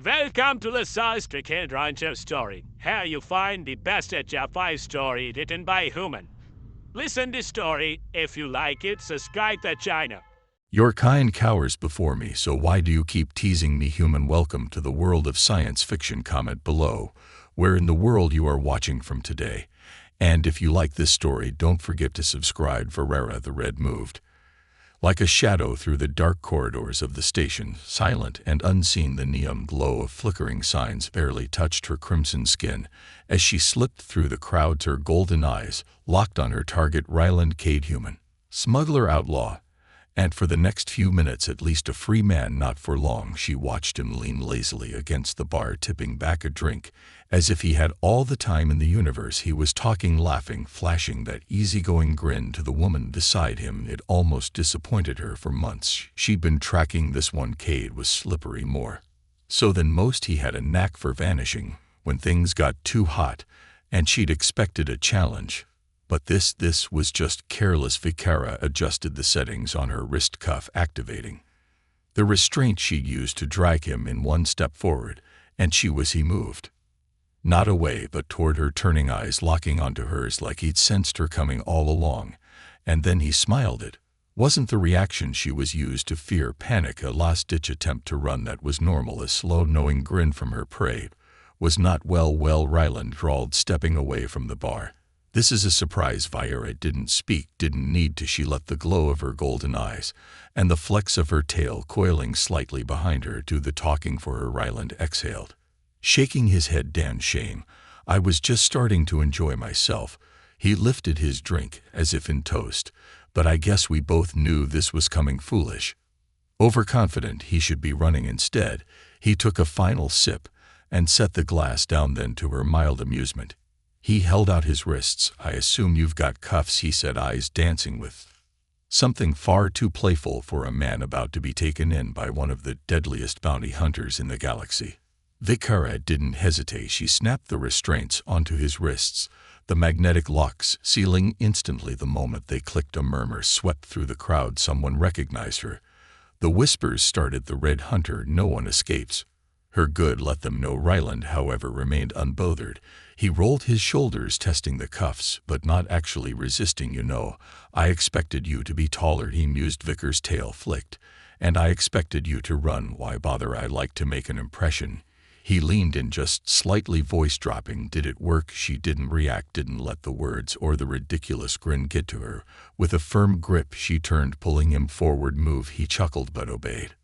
Welcome to the Sci-Fi Rancher story. Here you find the best Sci-Fi story written by human. Listen the story. If you like it, subscribe the channel. Your kind cowers before me, so why do you keep teasing me, human? Welcome to the world of science fiction. Comment below where in the world you are watching from today. And if you like this story, don't forget to subscribe. Vekara the Red moved like a shadow through the dark corridors of the station, silent and unseen. The neon glow of flickering signs barely touched her crimson skin as she slipped through the crowd, her golden eyes locked on her target, Ryland Cade, human smuggler, outlaw, and for the next few minutes at least a free man. Not for long. She watched him lean lazily against the bar, tipping back a drink as if he had all the time in the universe. He was talking, laughing, flashing that easygoing grin to the woman beside him. It almost disappointed her. For months she'd been tracking this one. Cade was slippery, more so than most. He had a knack for vanishing when things got too hot, and she'd expected a challenge. But this was just careless. Vekara adjusted the settings on her wrist cuff, activating the restraint she'd used to drag him in one step forward, and he moved. Not away, but toward her, turning eyes locking onto hers like he'd sensed her coming all along. And then he smiled. It wasn't the reaction she was used to: fear, panic, a last-ditch attempt to run. That was normal. A slow, knowing grin from her prey was not. Well, Ryland drawled, stepping away from the bar. This is a surprise. Vekara didn't speak, didn't need to. She let the glow of her golden eyes and the flecks of her tail coiling slightly behind her do the talking for her. Ryland exhaled, shaking his head. "Dan, shame. I was just starting to enjoy myself." He lifted his drink as if in toast. "But I guess we both knew this was coming." Foolish. Overconfident. He should be running instead. He took a final sip and set the glass down. Then, to her mild amusement, he held out his wrists. "I assume you've got cuffs," he said, eyes dancing with something far too playful for a man about to be taken in by one of the deadliest bounty hunters in the galaxy. Vekara didn't hesitate. She snapped the restraints onto his wrists, the magnetic locks sealing instantly. The moment they clicked, a murmur swept through the crowd. Someone recognized her. The whispers started. "The Red Hunter. No one escapes her. Good. Let them know." Ryland, however, remained unbothered. He rolled his shoulders, testing the cuffs, but not actually resisting. "You know, I expected you to be taller," he mused. Vekara's tail flicked. "And I expected you to run. Why bother? I like to make an impression." He leaned in just slightly, voice dropping. "Did it work?" She didn't react, didn't let the words or the ridiculous grin get to her. With a firm grip, she turned, pulling him forward. "Move," he chuckled, but obeyed.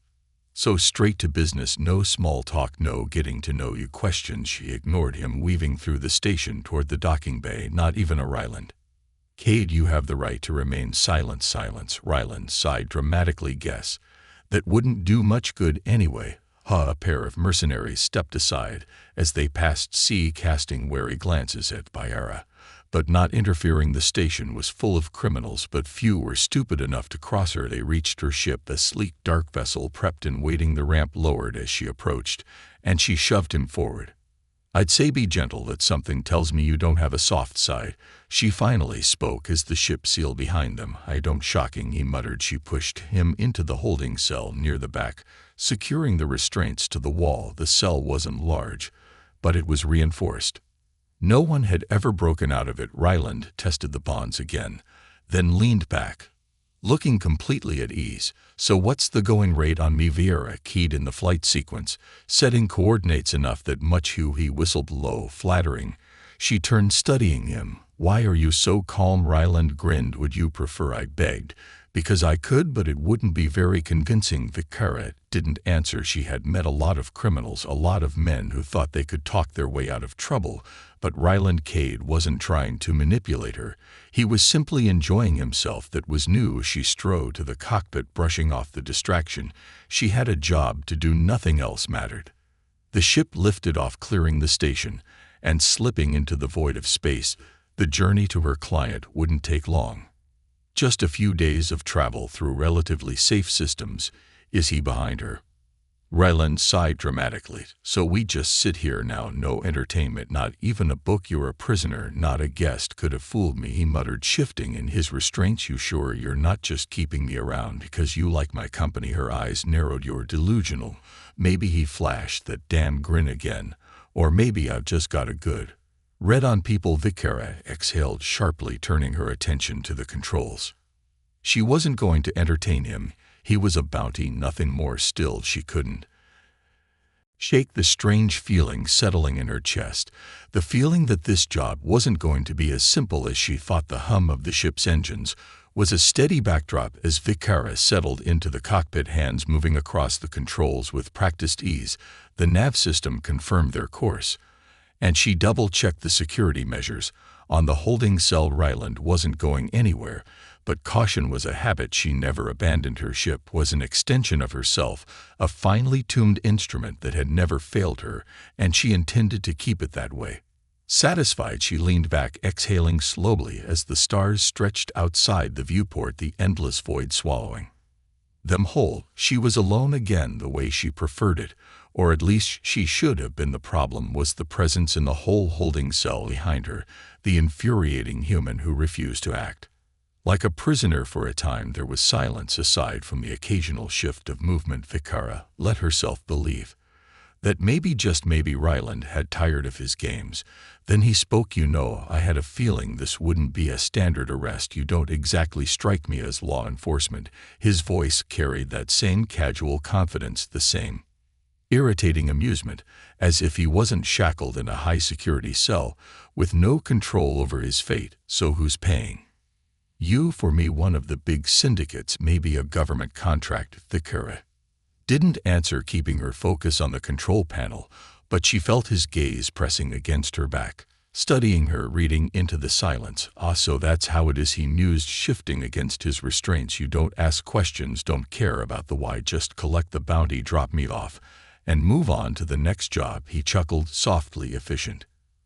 So straight to business. No small talk, no getting to know you questions. She ignored him, weaving through the station toward the docking bay. "Not even a Ryland Cade. You have the right to remain silent." "Silence," Ryland sighed dramatically. "Guess that wouldn't do much good anyway." A pair of mercenaries stepped aside as they passed C, casting wary glances at Vekara, but not interfering. The station was full of criminals, but few were stupid enough to cross her. They reached her ship, a sleek dark vessel prepped and waiting. The ramp lowered as she approached, and she shoved him forward. "I'd say be gentle. That something tells me you don't have a soft side." She finally spoke as the ship sealed behind them. "I don't." "Shocking," he muttered. She pushed him into the holding cell near the back, securing the restraints to the wall. The cell wasn't large, but it was reinforced. No one had ever broken out of it. Ryland tested the bonds again, then leaned back, looking completely at ease. "So what's the going rate on me?" Vekara keyed in the flight sequence, setting coordinates enough that much he whistled low, flattering. She turned, studying him. "Why are you so calm?" Ryland grinned. "Would you prefer I begged?" "Because I could, but it wouldn't be very convincing." Vekara didn't answer. She had met a lot of criminals, a lot of men who thought they could talk their way out of trouble, but Ryland Cade wasn't trying to manipulate her. He was simply enjoying himself. That was new. She strode to the cockpit, brushing off the distraction. She had a job to do. Nothing else mattered. The ship lifted off, clearing the station and slipping into the void of space. The journey to her client wouldn't take long. Just a few days of travel through relatively safe systems. Is he behind her? Ryland sighed dramatically. So we just sit here now, no entertainment, not even a book. You're a prisoner, not a guest. Could have fooled me, he muttered, shifting in his restraints. You sure you're not just keeping me around because you like my company? Her eyes narrowed. You're delusional. Maybe, he flashed that damn grin again. Or maybe I've just got a good red on people. Vekara exhaled sharply, turning her attention to the controls. She wasn't going to entertain him. He was a bounty, nothing more. Still, she couldn't shake the strange feeling settling in her chest, the feeling that this job wasn't going to be as simple as she thought. The hum of the ship's engines was a steady backdrop as Vekara settled into the cockpit, hands moving across the controls with practiced ease. The nav system confirmed their course, and she double-checked the security measures. On the holding cell, Ryland wasn't going anywhere, but caution was a habit she never abandoned. Her ship was an extension of herself, a finely tuned instrument that had never failed her, and she intended to keep it that way. Satisfied, she leaned back, exhaling slowly as the stars stretched outside the viewport, the endless void swallowing them whole. She was alone again, the way she preferred it, or at least she should have been. The problem was the presence in the whole holding cell behind her, the infuriating human who refused to act. Like a prisoner for a time, there was silence aside from the occasional shift of movement. Vekara let herself believe that maybe, just maybe, Ryland had tired of his games. Then he spoke. You know, I had a feeling this wouldn't be a standard arrest. You don't exactly strike me as law enforcement. His voice carried that same casual confidence, the same irritating amusement, as if he wasn't shackled in a high-security cell with no control over his fate. So who's paying you? For me, one of the big syndicates, maybe a government contract. Vekara didn't answer, keeping her focus on the control panel, but she felt his gaze pressing against her back, studying her, reading into the silence. Ah, so that's how it is, he mused, shifting against his restraints. You don't ask questions, don't care about the why, just collect the bounty, drop me off, and move on to the next job. He chuckled softly. Efficient.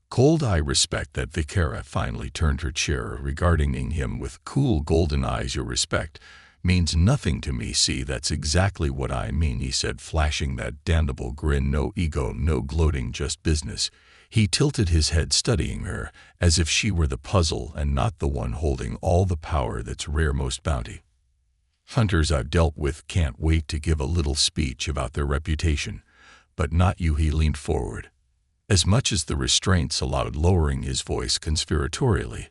Cold. I respect that. Vekara finally turned her chair, regarding him with cool golden eyes. Your respect means nothing to me. See, that's exactly what I mean, he said, flashing that damnable grin. No ego, no gloating, just business. He tilted his head, studying her, as if she were the puzzle and not the one holding all the power that's rare. Most bounty hunters I've dealt with can't wait to give a little speech about their reputation. But not you. He leaned forward, as much as the restraints allowed, lowering his voice conspiratorially.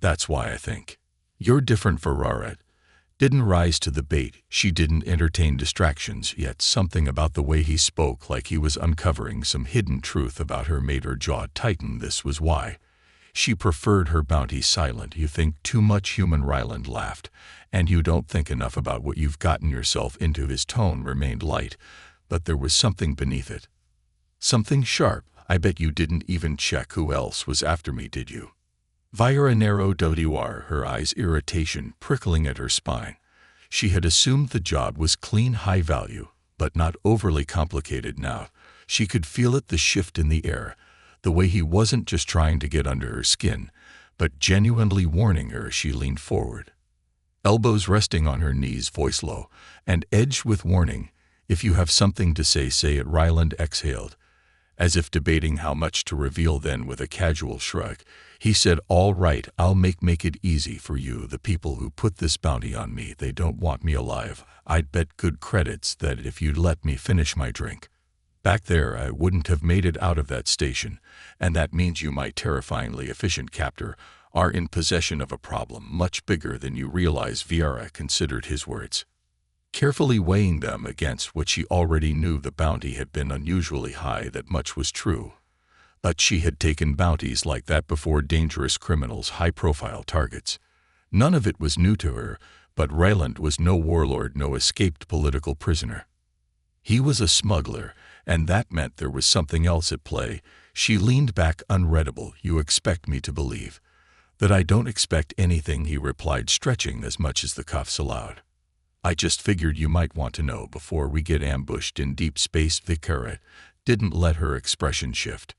That's why I think you're different. Vekara didn't rise to the bait. She didn't entertain distractions, yet something about the way he spoke, like he was uncovering some hidden truth about her, made her jaw tighten. This was why she preferred her bounty silent. You think too much, human. Ryland laughed. And you don't think enough about what you've gotten yourself into. His tone remained light, but there was something beneath it, something sharp. I bet you didn't even check who else was after me, did you? Vekara narrowed her eyes, irritation prickling at her spine. She had assumed the job was clean, high value, but not overly complicated. Now she could feel it, the shift in the air, the way he wasn't just trying to get under her skin, but genuinely warning her. She leaned forward, elbows resting on her knees, voice low and edged with warning. If you have something to say, say it. Ryland exhaled, as if debating how much to reveal. Then, with a casual shrug, he said, all right, I'll make it easy for you. The people who put this bounty on me, they don't want me alive. I'd bet good credits that if you'd let me finish my drink back there, I wouldn't have made it out of that station. And that means you, my terrifyingly efficient captor, are in possession of a problem much bigger than you realize. Vekara considered his words, carefully weighing them against what she already knew. The bounty had been unusually high, that much was true. But she had taken bounties like that before, dangerous criminals, high-profile targets. None of it was new to her, but Ryland was no warlord, no escaped political prisoner. He was a smuggler, and that meant there was something else at play. She leaned back, unreadable. You expect me to believe that I don't expect anything, he replied, stretching as much as the cuffs allowed. I just figured you might want to know before we get ambushed in deep space. Vekara didn't let her expression shift,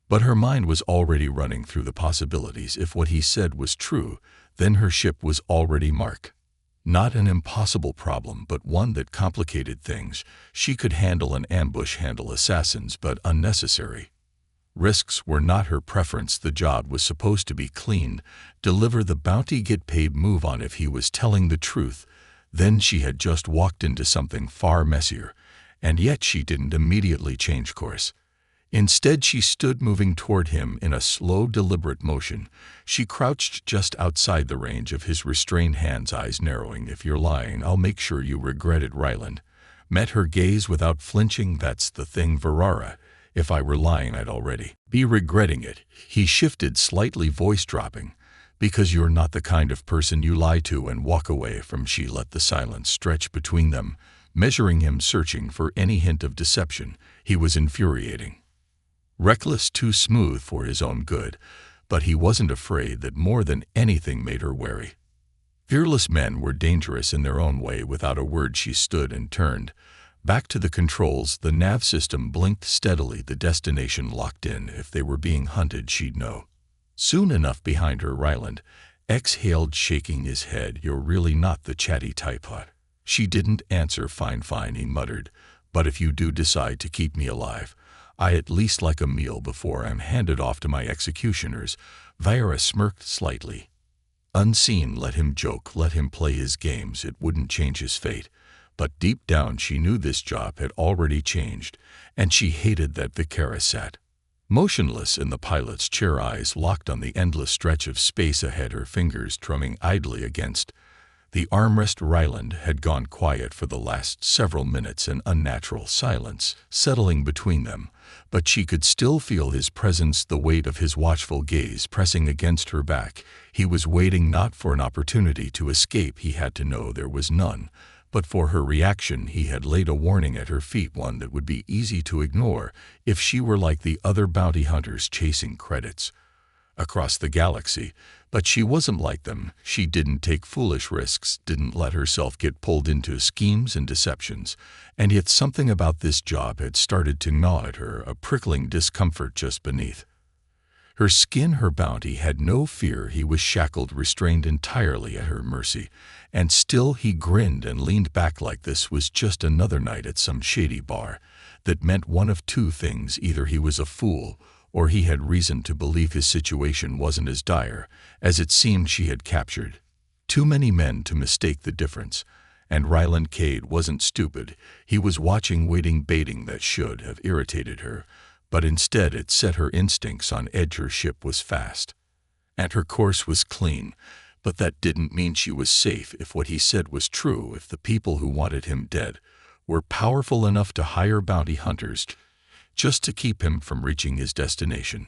but her mind was already running through the possibilities. If what he said was true, then her ship was already marked. Not an impossible problem, but one that complicated things. She could handle an ambush, handle assassins, but unnecessary. Risks were not her preference. The job was supposed to be clean, deliver the bounty, get paid, move on if he was telling the truth. Then she had just walked into something far messier, and yet she didn't immediately change course. Instead, she stood moving toward him in a slow, deliberate motion. She crouched just outside the range of his restrained hands, eyes narrowing. "If you're lying, I'll make sure you regret it." Ryland met her gaze without flinching. "That's the thing, Vekara. If I were lying, I'd already be regretting it." He shifted slightly, voice dropping. "Because you're not the kind of person you lie to and walk away from." She let the silence stretch between them, measuring him, searching for any hint of deception. He was infuriating. Reckless, too smooth for his own good, but he wasn't afraid. That more than anything made her wary. Fearless men were dangerous in their own way. Without a word, she stood and turned back to the controls. The nav system blinked steadily, the destination locked in. If they were being hunted, she'd know soon enough. Behind her, Ryland exhaled, shaking his head. "You're really not the chatty type, huh?" She didn't answer. Fine, he muttered. "But if you do decide to keep me alive, I at least like a meal before I'm handed off to my executioners." Vekara smirked slightly. Unseen, let him joke, let him play his games. It wouldn't change his fate. But deep down she knew this job had already changed, and she hated that. Vekara sat motionless in the pilot's chair, eyes locked on the endless stretch of space ahead, her fingers drumming idly against the armrest. Ryland had gone quiet for the last several minutes, an unnatural silence settling between them, but she could still feel his presence, the weight of his watchful gaze pressing against her back. He was waiting not for an opportunity to escape, he had to know there was none, but for her reaction. He had laid a warning at her feet, one that would be easy to ignore if she were like the other bounty hunters chasing credits across the galaxy. But she wasn't like them. She didn't take foolish risks, didn't let herself get pulled into schemes and deceptions. And yet something about this job had started to gnaw at her, a prickling discomfort just beneath her skin. Her bounty had no fear. He was shackled, restrained entirely at her mercy. And still he grinned and leaned back like this was just another night at some shady bar. That meant one of two things: either he was a fool, or he had reason to believe his situation wasn't as dire as it seemed. She had captured too many men to mistake the difference. And Ryland Cade wasn't stupid. He was watching, waiting, baiting. That should have irritated her, but instead it set her instincts on edge. Her ship was fast, and her course was clean, but that didn't mean she was safe. If what he said was true, if the people who wanted him dead were powerful enough to hire bounty hunters just to keep him from reaching his destination,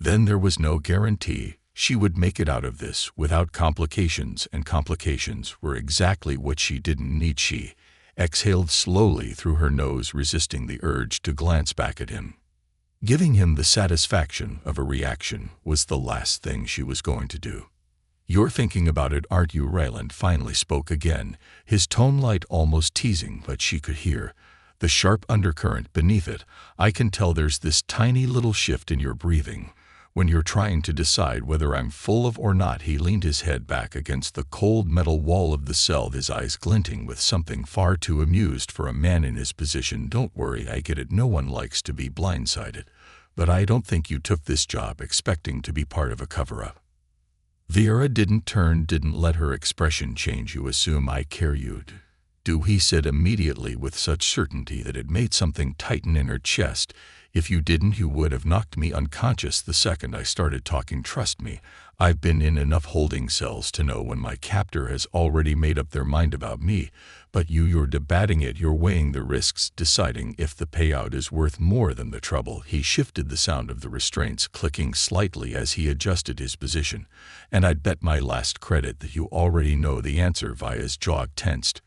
then there was no guarantee she would make it out of this without complications, and complications were exactly what she didn't need. She exhaled slowly through her nose, resisting the urge to glance back at him. Giving him the satisfaction of a reaction was the last thing she was going to do. "You're thinking about it, aren't you?" Ryland finally spoke again, his tone light, almost teasing, but she could hear the sharp undercurrent beneath it. "I can tell there's this tiny little shift in your breathing when you're trying to decide whether I'm full of or not." He leaned his head back against the cold metal wall of the cell, his eyes glinting with something far too amused for a man in his position. "Don't worry, I get it. No one likes to be blindsided. But I don't think you took this job expecting to be part of a cover-up." Vekara didn't turn, didn't let her expression change. "You assume I care, you do," he said immediately with such certainty that it made something tighten in her chest. "If you didn't, you would have knocked me unconscious the second I started talking. Trust me, I've been in enough holding cells to know when my captor has already made up their mind about me. But you're debating it. You're weighing the risks, deciding if the payout is worth more than the trouble." He shifted, the sound of the restraints clicking slightly as he adjusted his position. "And I'd bet my last credit that you already know the answer." Vaya's jaw tensed,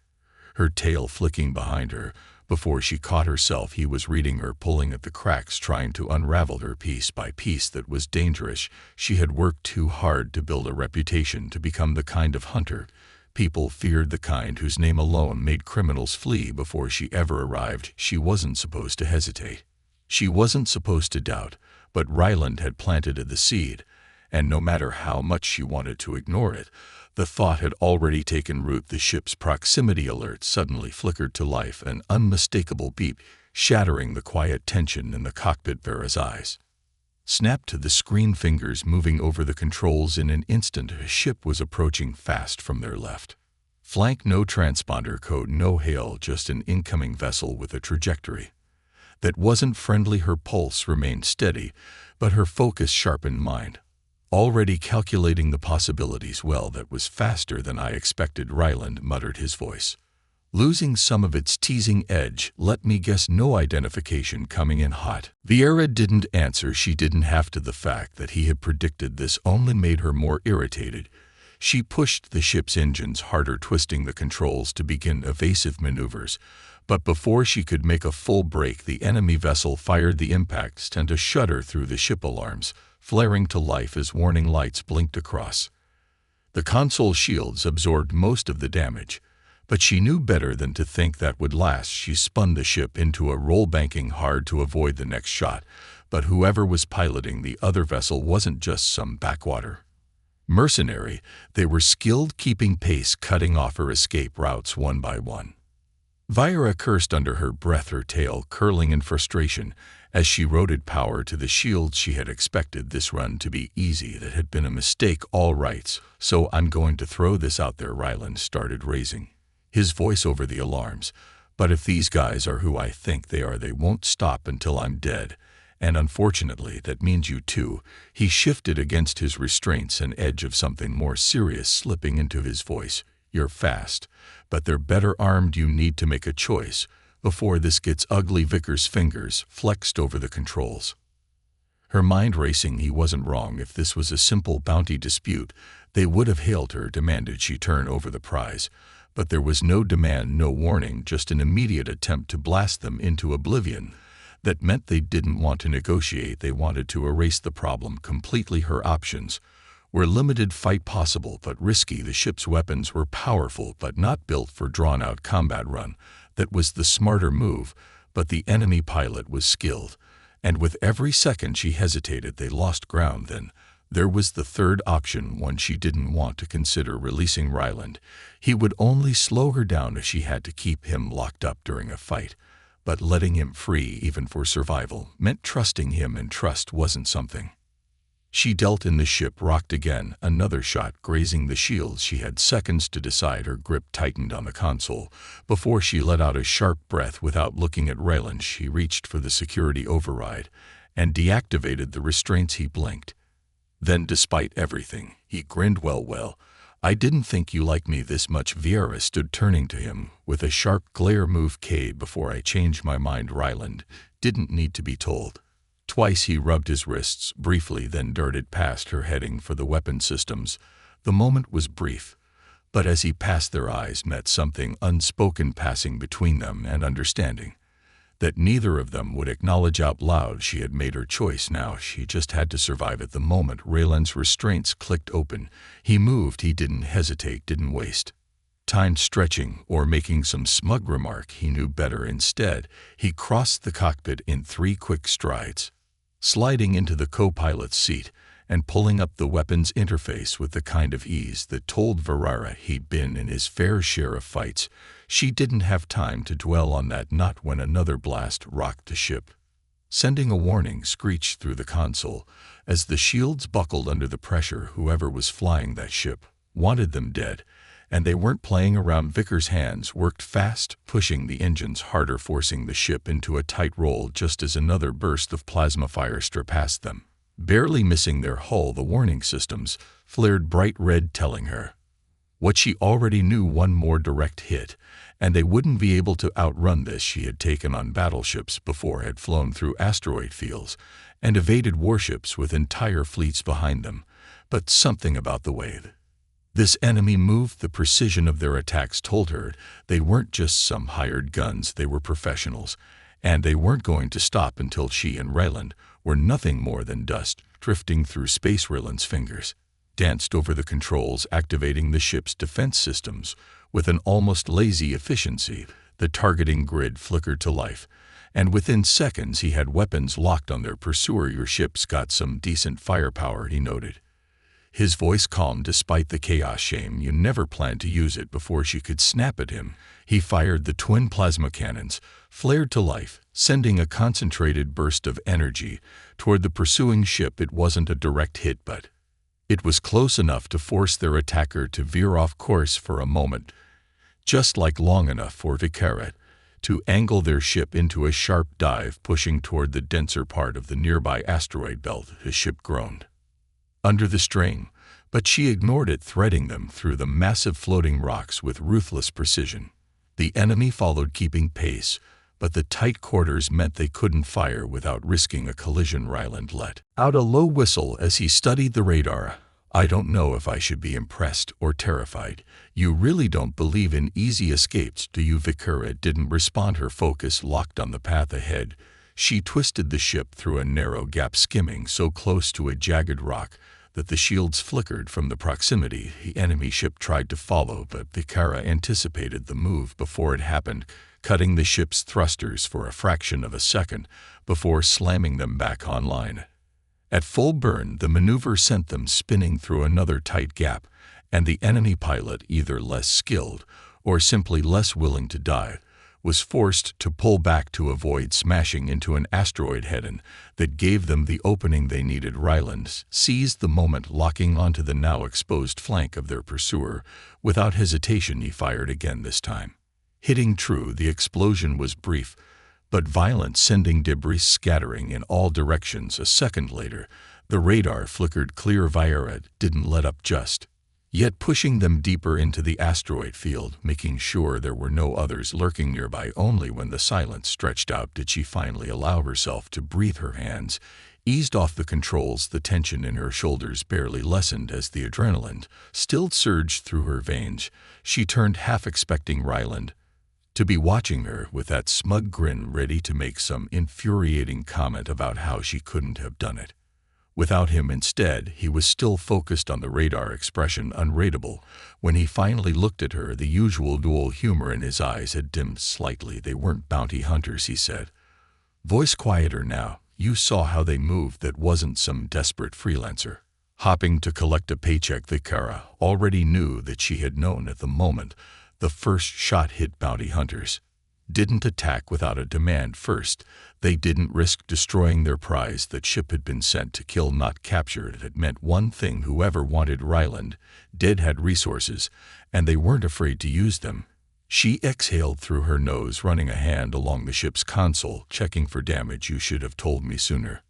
her tail flicking behind her. Before she caught herself, he was reading her, pulling at the cracks, trying to unravel her piece by piece. That was dangerous. She had worked too hard to build a reputation, to become the kind of hunter people feared, the kind whose name alone made criminals flee. Before she ever arrived, she wasn't supposed to hesitate. She wasn't supposed to doubt, but Ryland had planted the seed, and no matter how much she wanted to ignore it, the thought had already taken root. The ship's proximity alert suddenly flickered to life, an unmistakable beep, shattering the quiet tension in the cockpit. Vera's eyes snapped to the screen, fingers moving over the controls. In an instant, a ship was approaching fast from their left flank. No transponder code, no hail, just an incoming vessel with a trajectory that wasn't friendly. Her pulse remained steady, but her focus sharpened. Mind already calculating the possibilities. Well, that was faster than I expected, Ryland muttered, his voice losing some of its teasing edge. Let me guess, no identification coming in hot. Vekara didn't answer. She didn't have to. The fact that he had predicted this only made her more irritated. She pushed the ship's engines harder, twisting the controls to begin evasive maneuvers. But before she could make a full break, the enemy vessel fired. The impact sent a shudder through the ship, alarms flaring to life as warning lights blinked across. The console shields absorbed most of the damage, but she knew better than to think that would last. She spun the ship into a roll, banking hard to avoid the next shot. But whoever was piloting the other vessel wasn't just some backwater mercenary. They were skilled, keeping pace, cutting off her escape routes one by one. Vekara cursed under her breath, her tail curling in frustration as she rotated power to the shields. She had expected this run to be easy. That had been a mistake. All right, so I'm going to throw this out there. Ryland started, raising his voice over the alarms. But if these guys are who I think they are, they won't stop until I'm dead. And unfortunately, that means you too. He shifted against his restraints, an edge of something more serious slipping into his voice. You're fast, but they're better armed. You need to make a choice before this gets ugly. Vekara's fingers flexed over the controls, her mind racing. He wasn't wrong. If this was a simple bounty dispute, they would have hailed her. Demanded she turn over the prize. But there was no demand, no warning, just an immediate attempt to blast them into oblivion. That meant they didn't want to negotiate. They wanted to erase the problem completely. Her options were limited: fight possible but risky. The ship's weapons were powerful but not built for drawn-out combat. Run. That was the smarter move, but the enemy pilot was skilled, and with every second she hesitated, they lost ground. Then there was the third option, one she didn't want to consider: releasing Ryland. He would only slow her down if she had to keep him locked up during a fight. But letting him free, even for survival, meant trusting him, and trust wasn't something she dealt in. The ship rocked again, another shot grazing the shields. She had seconds to decide. Her grip tightened on the console before she let out a sharp breath. Without looking at Ryland, she reached for the security override and deactivated the restraints. He blinked. Then, despite everything, he grinned. Well, I didn't think you liked me this much. Vekara stood, turning to him with a sharp glare. Move K before I change my mind. Ryland didn't need to be told. Twice he rubbed his wrists briefly, then darted past her, heading for the weapon systems. The moment was brief, but as he passed, their eyes met, something unspoken passing between them, and understanding that neither of them would acknowledge out loud. She had made her choice now. She just had to survive it. The moment Ryland's restraints clicked open, he moved. He didn't hesitate, didn't waste time stretching or making some smug remark. He knew better. Instead, he crossed the cockpit in 3 quick strides, sliding into the co-pilot's seat and pulling up the weapons interface with the kind of ease that told Vekara he'd been in his fair share of fights. She didn't have time to dwell on that, not when another blast rocked the ship, sending a warning screech through the console. As the shields buckled under the pressure, whoever was flying that ship wanted them dead, and they weren't playing around. Vekara's hands worked fast, pushing the engines harder, forcing the ship into a tight roll. Just as another burst of plasma fire surpassed them, barely missing their hull, the warning systems flared bright red, telling her what she already knew: one more direct hit, and they wouldn't be able to outrun this. She had taken on battleships before, had flown through asteroid fields, and evaded warships with entire fleets behind them. But something about the way this enemy moved, the precision of their attacks, told her they weren't just some hired guns. They were professionals, and they weren't going to stop until she and Ryland were nothing more than dust drifting through space. Ryland's fingers danced over the controls, activating the ship's defense systems with an almost lazy efficiency. The targeting grid flickered to life, and within seconds he had weapons locked on their pursuer. Your ship's got some decent firepower, he noted, his voice calm despite the chaos. Shame you never planned to use it before she could snap at him. He fired the twin plasma cannons, flared to life, sending a concentrated burst of energy toward the pursuing ship. It wasn't a direct hit, but it was close enough to force their attacker to veer off course for a moment, just long enough for Vekara to angle their ship into a sharp dive, pushing toward the denser part of the nearby asteroid belt. The ship groaned under the strain, but she ignored it, threading them through the massive floating rocks with ruthless precision. The enemy followed, keeping pace, but the tight quarters meant they couldn't fire without risking a collision. Ryland let out a low whistle as he studied the radar. I don't know if I should be impressed or terrified. You really don't believe in easy escapes, do you? Vekara didn't respond, her focus locked on the path ahead. She twisted the ship through a narrow gap, skimming so close to a jagged rock that the shields flickered from the proximity. The enemy ship tried to follow, but Vekara anticipated the move before it happened, cutting the ship's thrusters for a fraction of a second before slamming them back online. At full burn, the maneuver sent them spinning through another tight gap, and the enemy pilot, either less skilled or simply less willing to dive, was forced to pull back to avoid smashing into an asteroid head-on that gave them the opening they needed. Ryland seized the moment, locking onto the now exposed flank of their pursuer. Without hesitation, he fired again, this time hitting true. The explosion was brief but violent, sending debris scattering in all directions. A second later, the radar flickered clear. Vekara didn't let up just yet, pushing them deeper into the asteroid field, making sure there were no others lurking nearby. Only when the silence stretched out did she finally allow herself to breathe. Her hands eased off the controls, the tension in her shoulders barely lessened as the adrenaline still surged through her veins. She turned, half expecting Ryland to be watching her with that smug grin, ready to make some infuriating comment about how she couldn't have done it without him. Instead, he was still focused on the radar, expression unreadable. When he finally looked at her, the usual dual humor in his eyes had dimmed slightly. They weren't bounty hunters, he said, voice quieter now. You saw how they moved. That wasn't some desperate freelancer hopping to collect a paycheck. Vekara already knew that she had known at the moment the first shot hit. Bounty hunters didn't attack without a demand first. They didn't risk destroying their prize. That ship had been sent to kill, not capture. It meant one thing: whoever wanted Ryland dead had resources, and they weren't afraid to use them. She exhaled through her nose, running a hand along the ship's console, checking for damage. You should have told me sooner.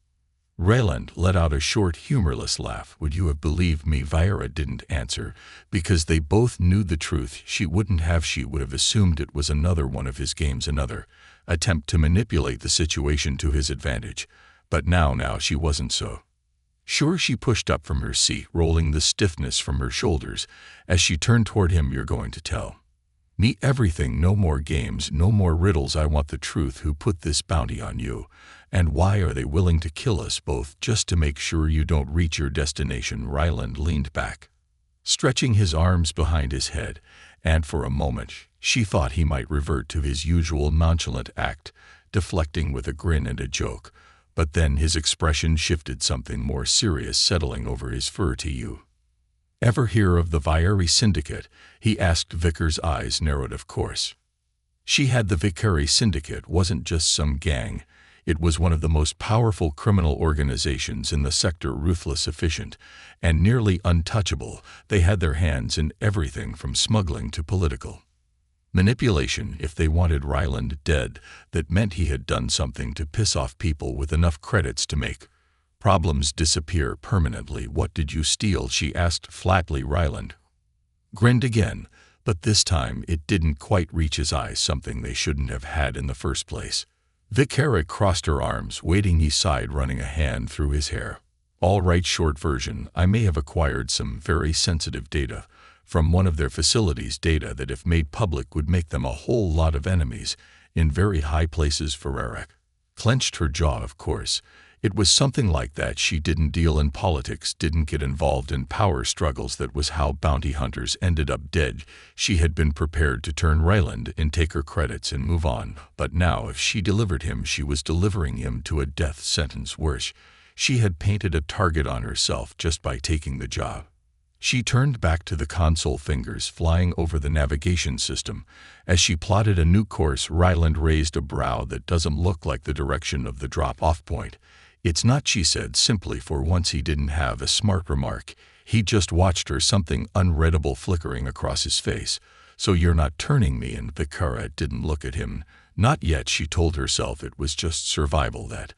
Ryland let out a short, humorless laugh. Would you have believed me? Vekara didn't answer, because they both knew the truth. She wouldn't have. She would have assumed it was another one of his games, another attempt to manipulate the situation to his advantage. But now she wasn't so sure. She pushed up from her seat, rolling the stiffness from her shoulders as she turned toward him. You're going to tell me everything. No more games, no more riddles. I want the truth. Who put this bounty on you? And why are they willing to kill us both just to make sure you don't reach your destination? Ryland leaned back, stretching his arms behind his head, and for a moment she thought he might revert to his usual nonchalant act, deflecting with a grin and a joke. But then his expression shifted, something more serious settling over his fur. To you ever hear of the Vekara Syndicate? He asked. Vekara's eyes narrowed. Of course she had. The Vekara Syndicate wasn't just some gang. It was one of the most powerful criminal organizations in the sector, ruthless, efficient, and nearly untouchable. They had their hands in everything from smuggling to political manipulation. If they wanted Ryland dead, that meant he had done something to piss off people with enough credits to make problems disappear permanently. What did you steal? She asked flatly. Ryland grinned again, but this time it didn't quite reach his eyes. Something they shouldn't have had in the first place. Vekara crossed her arms, waiting. He sighed, running a hand through his hair. All right, short version. I may have acquired some very sensitive data from one of their facilities, data that if made public would make them a whole lot of enemies in very high places. Vekara clenched her jaw. Of course, it was something like that. She didn't deal in politics, didn't get involved in power struggles. That was how bounty hunters ended up dead. She had been prepared to turn Ryland in, take her credits, and move on. But now if she delivered him, she was delivering him to a death sentence. Worse, she had painted a target on herself just by taking the job. She turned back to the console, fingers flying over the navigation system. As she plotted a new course, Ryland raised a brow that doesn't look like the direction of the drop-off point. "It's not," she said simply. For once he didn't have a smart remark. He just watched her, something unreadable flickering across his face. "So you're not turning me in?" Vekara didn't look at him. Not yet, she told herself. It was just survival that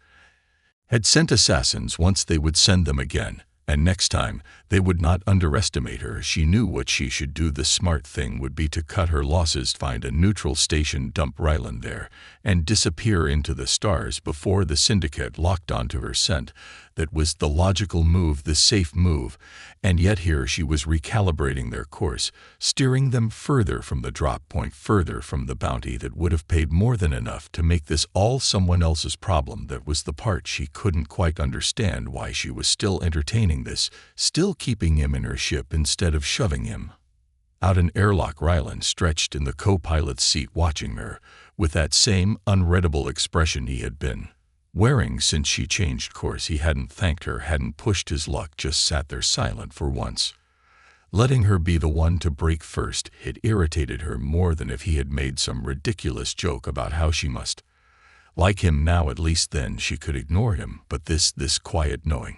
had sent assassins once. They would send them again. And next time, they would not underestimate her. She knew what she should do. The smart thing would be to cut her losses, find a neutral station, dump Ryland there, and disappear into the stars before the syndicate locked onto her scent. That was the logical move, the safe move. And yet here she was recalibrating their course, steering them further from the drop point, further from the bounty that would have paid more than enough to make this all someone else's problem. That was the part she couldn't quite understand, why she was still entertaining this, still keeping him in her ship instead of shoving him out an airlock. Ryland stretched in the co-pilot's seat, watching her with that same unreadable expression he had been wearing since she changed course. He hadn't thanked her, hadn't pushed his luck, just sat there silent for once, letting her be the one to break first. It irritated her more than if he had made some ridiculous joke about how she must like him now. At least then she could ignore him. But this quiet knowing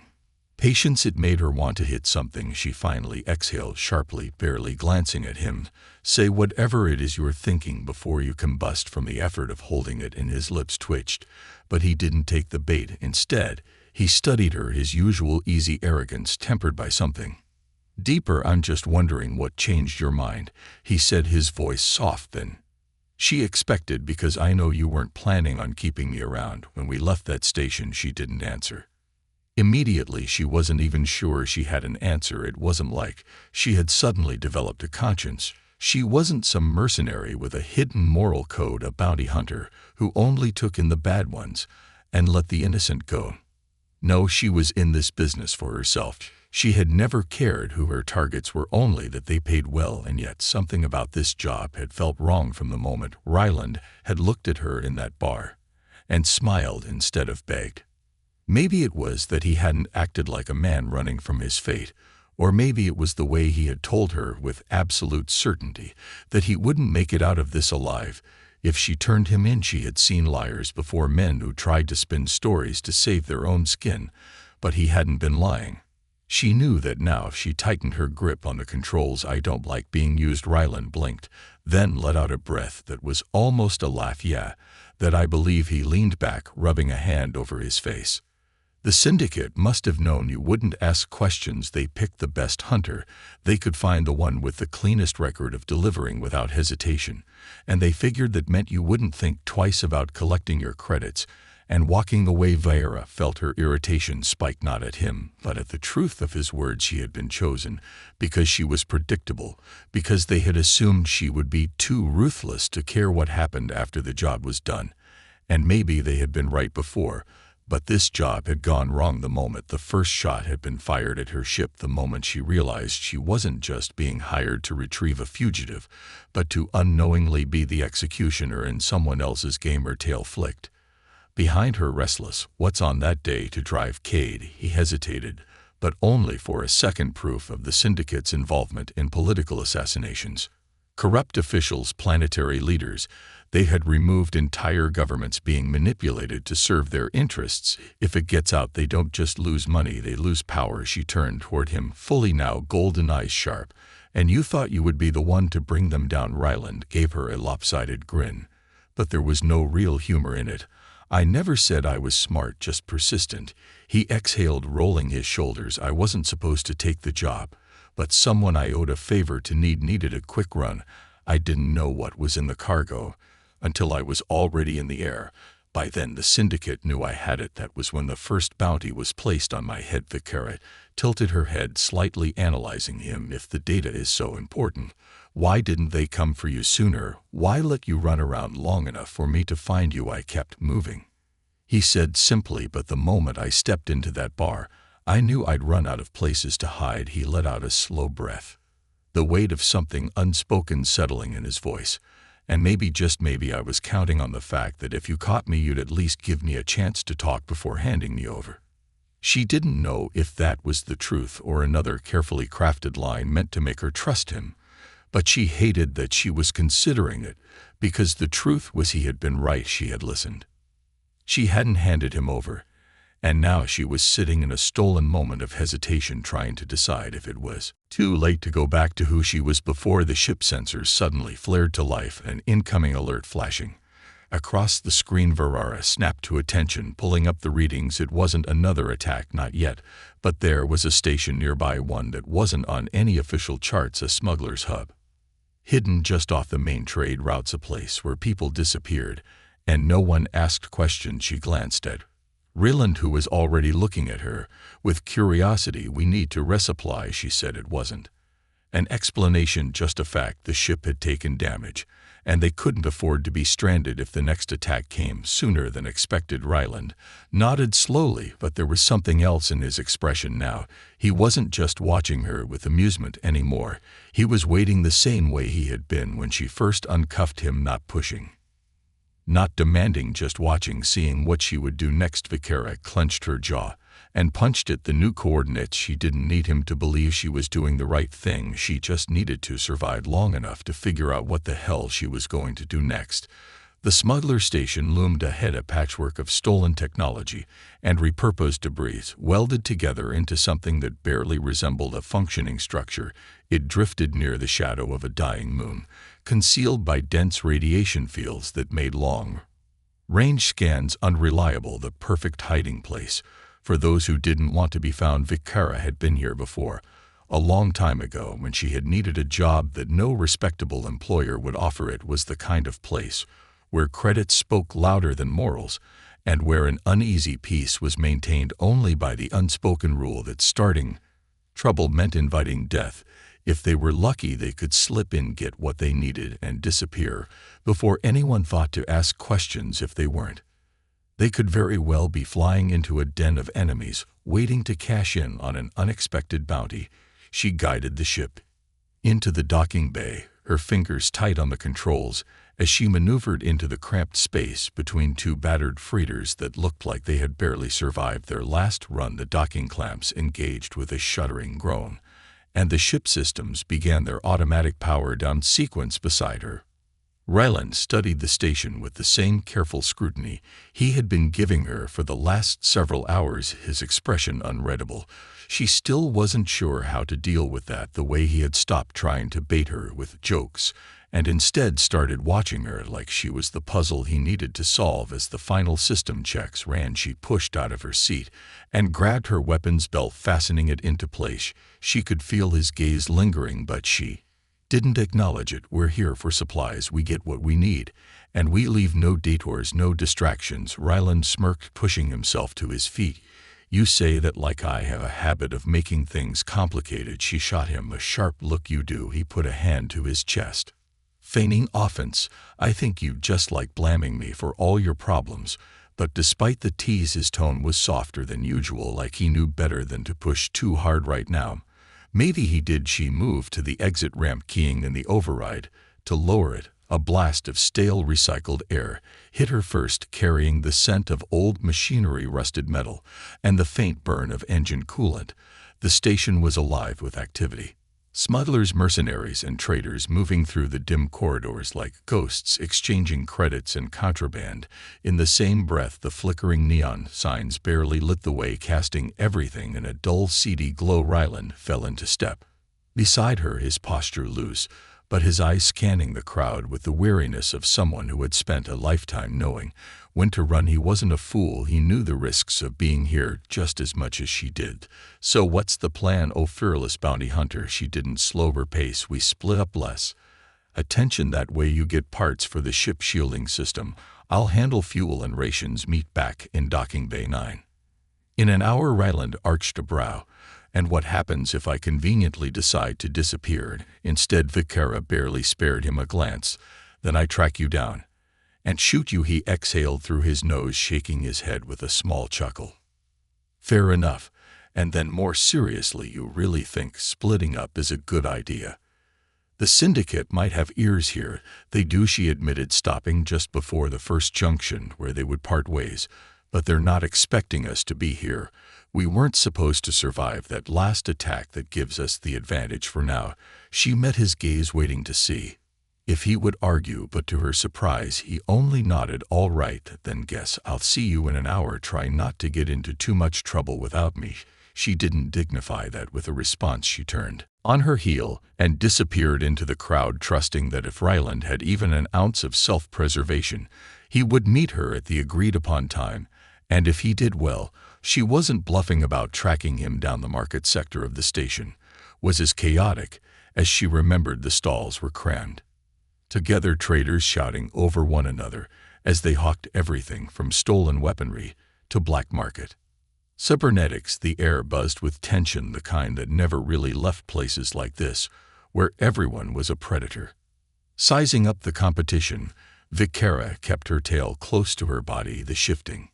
patience, it made her want to hit something. She finally exhaled sharply, barely glancing at him. "Say whatever it is you're thinking before you combust." From the effort of holding it in, his lips twitched. But he didn't take the bait. Instead, he studied her, his usual easy arrogance tempered by something deeper. "I'm just wondering what changed your mind," he said, his voice soft than she expected. "Because I know you weren't planning on keeping me around when we left that station." She didn't answer immediately. She wasn't even sure she had an answer. It wasn't like she had suddenly developed a conscience. She wasn't some mercenary with a hidden moral code, a bounty hunter who only took in the bad ones and let the innocent go. No, she was in this business for herself. She had never cared who her targets were, only that they paid well. And yet something about this job had felt wrong from the moment Ryland had looked at her in that bar and smiled instead of begged. Maybe it was that he hadn't acted like a man running from his fate, or maybe it was the way he had told her with absolute certainty that he wouldn't make it out of this alive if she turned him in. She had seen liars before, men who tried to spin stories to save their own skin, but he hadn't been lying. She knew that now if she tightened her grip on the controls. "I don't like being used." Ryland blinked, then let out a breath that was almost a laugh. "Yeah, that I believe." He leaned back, rubbing a hand over his face. "The syndicate must have known you wouldn't ask questions. They picked the best hunter they could find, the one with the cleanest record of delivering without hesitation, and they figured that meant you wouldn't think twice about collecting your credits and walking away." Vekara felt her irritation spike, not at him, but at the truth of his words. She had been chosen because she was predictable, because they had assumed she would be too ruthless to care what happened after the job was done. And maybe they had been right before. But this job had gone wrong the moment the first shot had been fired at her ship, the moment she realized she wasn't just being hired to retrieve a fugitive, but to unknowingly be the executioner in someone else's game. Her tail flicked behind her, restless. "What's on that day to drive Cade?" He hesitated, but only for a second. "Proof of the syndicate's involvement in political assassinations. Corrupt officials, planetary leaders. They had removed entire governments being manipulated to serve their interests. If it gets out, they don't just lose money, they lose power." She turned toward him, fully now, golden eyes sharp. "And you thought you would be the one to bring them down?" Ryland gave her a lopsided grin, but there was no real humor in it. "I never said I was smart, just persistent." He exhaled, rolling his shoulders. "I wasn't supposed to take the job, but someone I owed a favor to needed a quick run. I didn't know what was in the cargo until I was already in the air. By then the syndicate knew I had it. That was when the first bounty was placed on my head." Vekara tilted her head slightly, analyzing him. "If the data is so important, why didn't they come for you sooner? Why let you run around long enough for me to find you?" "I kept moving," he said simply, "but the moment I stepped into that bar, I knew I'd run out of places to hide." He let out a slow breath, the weight of something unspoken settling in his voice. "And maybe, just maybe, I was counting on the fact that if you caught me, you'd at least give me a chance to talk before handing me over." She didn't know if that was the truth or another carefully crafted line meant to make her trust him, but she hated that she was considering it, because the truth was he had been right. She had listened. She hadn't handed him over, and now she was sitting in a stolen moment of hesitation, trying to decide if it was too late to go back to who she was before the ship sensors suddenly flared to life, an incoming alert flashing. Across the screen, Vekara snapped to attention, pulling up the readings. It wasn't another attack, not yet, but there was a station nearby, one that wasn't on any official charts, a smuggler's hub. Hidden just off the main trade routes, a place where people disappeared, and no one asked questions. She glanced at Ryland, who was already looking at her with curiosity. "We need to resupply," she said. It wasn't an explanation, just a fact. The ship had taken damage, and they couldn't afford to be stranded if the next attack came sooner than expected. Ryland nodded slowly, but there was something else in his expression now. He wasn't just watching her with amusement anymore. He was waiting the same way he had been when she first uncuffed him, not pushing, not demanding, just watching, seeing what she would do next. Vekara clenched her jaw and punched at the new coordinates. She didn't need him to believe she was doing the right thing. She just needed to survive long enough to figure out what the hell she was going to do next. The smuggler station loomed ahead, a patchwork of stolen technology and repurposed debris welded together into something that barely resembled a functioning structure. It drifted near the shadow of a dying moon, concealed by dense radiation fields that made long-range scans unreliable, the perfect hiding place for those who didn't want to be found. Vekara had been here before, a long time ago, when she had needed a job that no respectable employer would offer. It was the kind of place where credits spoke louder than morals, and where an uneasy peace was maintained only by the unspoken rule that starting trouble meant inviting death. If they were lucky, they could slip in, get what they needed, and disappear before anyone thought to ask questions. If they weren't, they could very well be flying into a den of enemies, waiting to cash in on an unexpected bounty. She guided the ship into the docking bay, her fingers tight on the controls, as she maneuvered into the cramped space between two battered freighters that looked like they had barely survived their last run. The docking clamps engaged with a shuddering groan, and the ship systems began their automatic power-down sequence beside her. Ryland studied the station with the same careful scrutiny he had been giving her for the last several hours, his expression unreadable. She still wasn't sure how to deal with that, the way he had stopped trying to bait her with jokes and instead started watching her like she was the puzzle he needed to solve. As the final system checks ran, she pushed out of her seat and grabbed her weapons belt, fastening it into place. She could feel his gaze lingering, but she didn't acknowledge it. "We're here for supplies. We get what we need, and we leave no detours, no distractions." Ryland smirked, pushing himself to his feet. "You say that like I have a habit of making things complicated." She shot him a sharp look. "You do." He put a hand to his chest, feigning offense. "I think you just like blaming me for all your problems." But despite the tease, his tone was softer than usual, like he knew better than to push too hard right now. Maybe he did. She moved to the exit ramp, keying in the override to lower it. A blast of stale recycled air hit her first, carrying the scent of old machinery, rusted metal, and the faint burn of engine coolant. The station was alive with activity. Smugglers, mercenaries, and traders moving through the dim corridors like ghosts, exchanging credits and contraband. In the same breath, the flickering neon signs barely lit the way, casting everything in a dull, seedy glow. Ryland fell into step beside her, his posture loose, but his eyes scanning the crowd with the weariness of someone who had spent a lifetime knowing when to run. He wasn't a fool. He knew the risks of being here just as much as she did. "So what's the plan, oh fearless bounty hunter?" She didn't slow her pace. "We split up less attention. That way you get parts for the ship shielding system. I'll handle fuel and rations. Meet back in docking bay 9 in an hour." Ryland arched a brow. "And what happens if I conveniently decide to disappear instead?" Vekara barely spared him a glance. "Then I track you down and shoot you." He exhaled through his nose, shaking his head with a small chuckle. "Fair enough." And then more seriously, "You really think splitting up is a good idea? The syndicate might have ears here." "They do," she admitted, stopping just before the first junction where they would part ways. "But they're not expecting us to be here. We weren't supposed to survive that last attack that gives us the advantage for now. She met his gaze, waiting to see if he would argue, but to her surprise, he only nodded. All right, then guess I'll see you in an hour. Try not to get into too much trouble without me. She didn't dignify that with a response. She turned on her heel and disappeared into the crowd, trusting that if Ryland had even an ounce of self-preservation, he would meet her at the agreed-upon time, and if he did, well, she wasn't bluffing about tracking him down. The market sector of the station was as chaotic as she remembered. The stalls were crammed together, traders shouting over one another as they hawked everything from stolen weaponry to black market cybernetics. The air buzzed with tension, the kind that never really left places like this, where everyone was a predator. Sizing up the competition, Vekara kept her tail close to her body, the shifting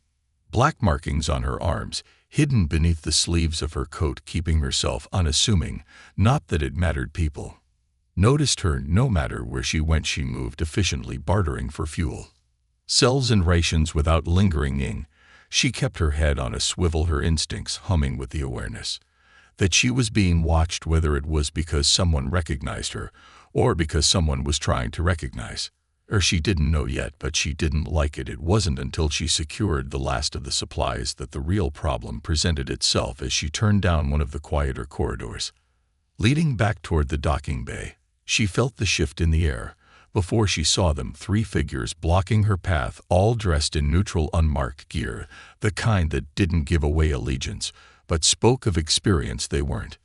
black markings on her arms hidden beneath the sleeves of her coat, keeping herself unassuming. Not that it mattered. People noticed her no matter where she went. She moved efficiently, bartering for fuel cells and rations without lingering. She kept her head on a swivel, her instincts humming with the awareness that she was being watched, whether it was because someone recognized her or because someone was trying to recognize her. She didn't know yet, but she didn't like it. It wasn't until she secured the last of the supplies that the real problem presented itself as she turned down one of the quieter corridors leading back toward the docking bay. She felt the shift in the air. Before she saw them, 3 figures blocking her path, all dressed in neutral, unmarked gear, the kind that didn't give away allegiance, but spoke of experience. They weren't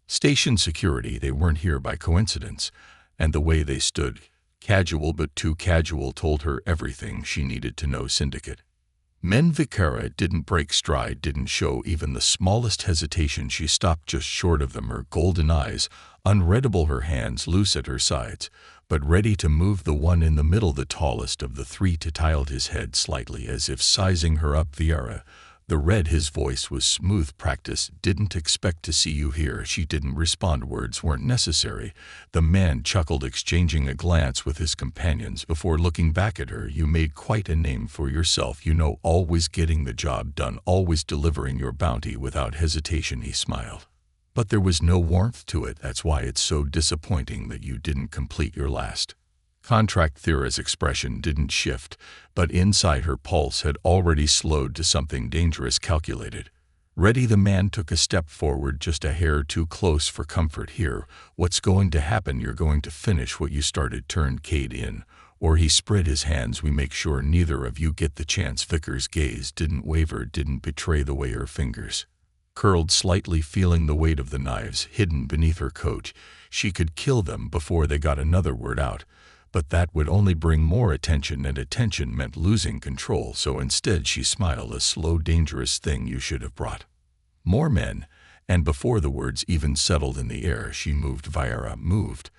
station security. They weren't here by coincidence, and the way they stood, casual but too casual, told her everything she needed to know. Syndicate men. Vekara didn't break stride, didn't show even the smallest hesitation. She stopped just short of them, her golden eyes unreadable, her hands loose at her sides, but ready to move. The one in the middle, the tallest of the 3, tilted his head slightly as if sizing her up. Vekara the Red, his voice was smooth. Practice. Didn't expect to see you here. She didn't respond. Words weren't necessary. The man chuckled, exchanging a glance with his companions before looking back at her. You made quite a name for yourself, you know, always getting the job done, always delivering your bounty without hesitation. He smiled, but there was no warmth to it. That's why it's so disappointing that you didn't complete your last contract. Thera's expression didn't shift, but inside her pulse had already slowed to something dangerous, calculated. Ready. The man took a step forward, just a hair too close for comfort. Here, what's going to happen? You're going to finish what you started. Turned Cade in, or he spread his hands. We make sure neither of you get the chance. Vickers' gaze didn't waver, didn't betray the way her fingers curled slightly, feeling the weight of the knives hidden beneath her coat. She could kill them before they got another word out, but that would only bring more attention, and attention meant losing control. So instead she smiled, a slow, dangerous thing. You should have brought more men. And before the words even settled in the air, she moved. Vekara moved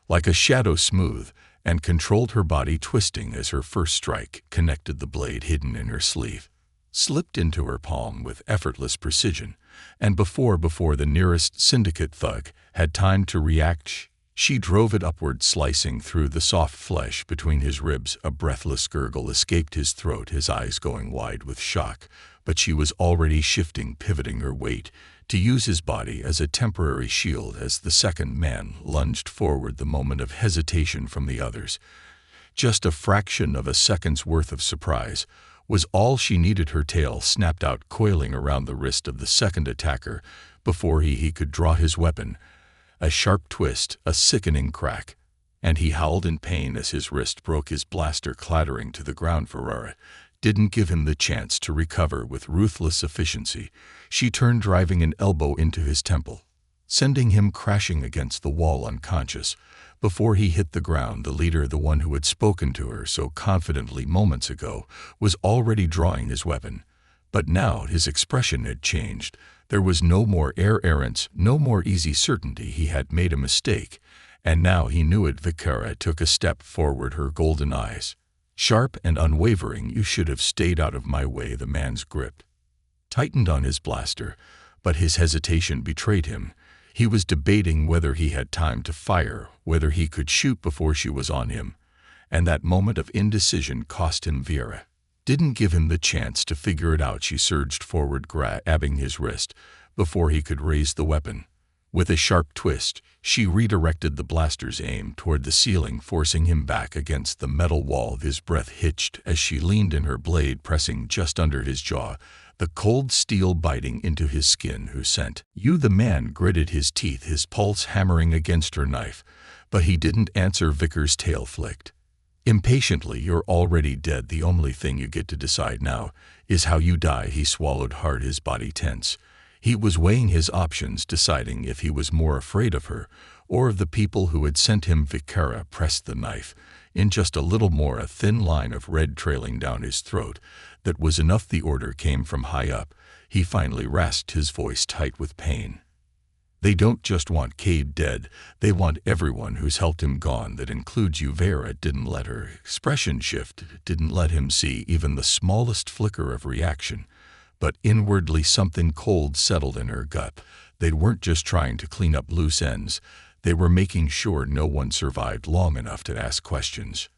like a shadow, smooth and controlled, her body twisting as her first strike connected. The blade, hidden in her sleeve, slipped into her palm with effortless precision, and before the nearest syndicate thug had time to react, she drove it upward, slicing through the soft flesh between his ribs. A breathless gurgle escaped his throat, his eyes going wide with shock, but she was already shifting, pivoting her weight to use his body as a temporary shield as the second man lunged forward. The moment of hesitation from the others, just a fraction of a second's worth of surprise, was all she needed. Her tail snapped out, coiling around the wrist of the second attacker before he could draw his weapon. A sharp twist, a sickening crack, and he howled in pain as his wrist broke, his blaster clattering to the ground. Vekara didn't give him the chance to recover. With ruthless efficiency, she turned, driving an elbow into his temple, sending him crashing against the wall unconscious. Before he hit the ground, the leader, the one who had spoken to her so confidently moments ago, was already drawing his weapon. But now his expression had changed. There was no more air errance, no more easy certainty. He had made a mistake, and now he knew it. Vekara took a step forward, her golden eyes sharp and unwavering. You should have stayed out of my way. The man's grip tightened on his blaster, but his hesitation betrayed him. He was debating whether he had time to fire, whether he could shoot before she was on him, and that moment of indecision cost him. Vekara didn't give him the chance to figure it out. She surged forward, grabbing his wrist before he could raise the weapon. With a sharp twist, she redirected the blaster's aim toward the ceiling, forcing him back against the metal wall. His breath hitched as she leaned in, her blade pressing just under his jaw, the cold steel biting into his skin. "Who sent you?" The man gritted his teeth, his pulse hammering against her knife, but he didn't answer. Vickers' tail flicked impatiently. "You're already dead. The only thing you get to decide now is how you die." He swallowed hard, his body tense. He was weighing his options, deciding if he was more afraid of her or of the people who had sent him. Vekara pressed the knife in just a little more, a thin line of red trailing down his throat. That was enough. The order came from high up. He finally rasped, his voice tight with pain. "They don't just want Cade dead, they want everyone who's helped him gone. That includes you." Vera didn't let her expression shift, didn't let him see even the smallest flicker of reaction. But inwardly something cold settled in her gut. They weren't just trying to clean up loose ends, they were making sure no one survived long enough to ask questions.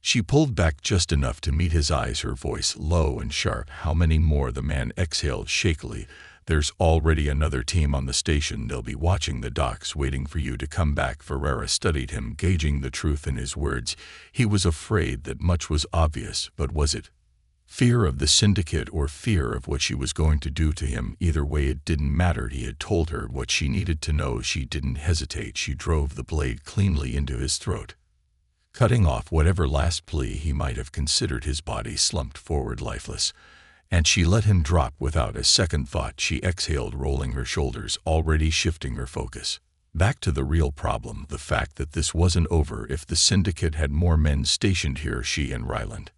She pulled back just enough to meet his eyes, her voice low and sharp. "How many more?" The man exhaled shakily. "There's already another team on the station. They'll be watching the docks, waiting for you to come back." Ferreira studied him, gauging the truth in his words. He was afraid that much was obvious, but was it fear of the syndicate or fear of what she was going to do to him? Either way, it didn't matter. He had told her what she needed to know. She didn't hesitate. She drove the blade cleanly into his throat, cutting off whatever last plea he might have considered. His body slumped forward lifeless, and she let him drop without a second thought. She exhaled, rolling her shoulders, already shifting her focus back to the real problem, the fact that this wasn't over. If the syndicate had more men stationed here, she and Ryland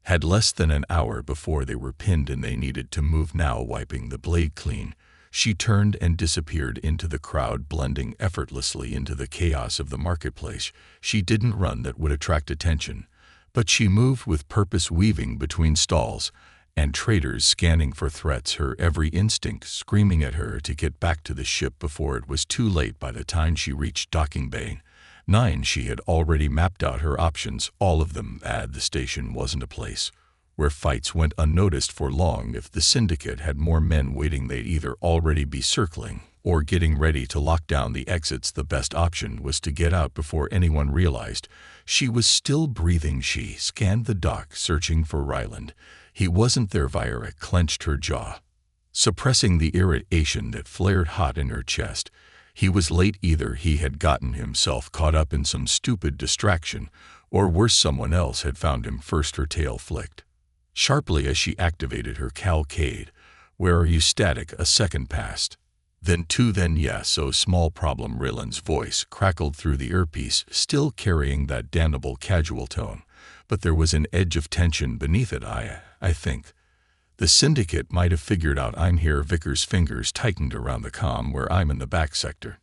had less than an hour before they were pinned, and they needed to move now. Wiping the blade clean, she turned and disappeared into the crowd, blending effortlessly into the chaos of the marketplace. She didn't run, that would attract attention, but she moved with purpose, weaving between stalls and traders, scanning for threats, her every instinct screaming at her to get back to the ship before it was too late. By the time she reached docking bay 9, she had already mapped out her options, all of them. The station wasn't a place where fights went unnoticed for long. If the syndicate had more men waiting, they'd either already be circling or getting ready to lock down the exits. The best option was to get out before anyone realized she was still breathing. She scanned the dock, searching for Ryland. He wasn't there. Vekara clenched her jaw, suppressing the irritation that flared hot in her chest. He was late. Either he had gotten himself caught up in some stupid distraction, or worse, someone else had found him first. Her tail flicked sharply as she activated her Cade. "Where are you?" Static. A second passed, then 2, then yes. "So small problem." Ryland's voice crackled through the earpiece, still carrying that damnable casual tone, but there was an edge of tension beneath it. I think the syndicate might have figured out I'm here." Vickers' fingers tightened around the comm. "Where?" "I'm in the back sector."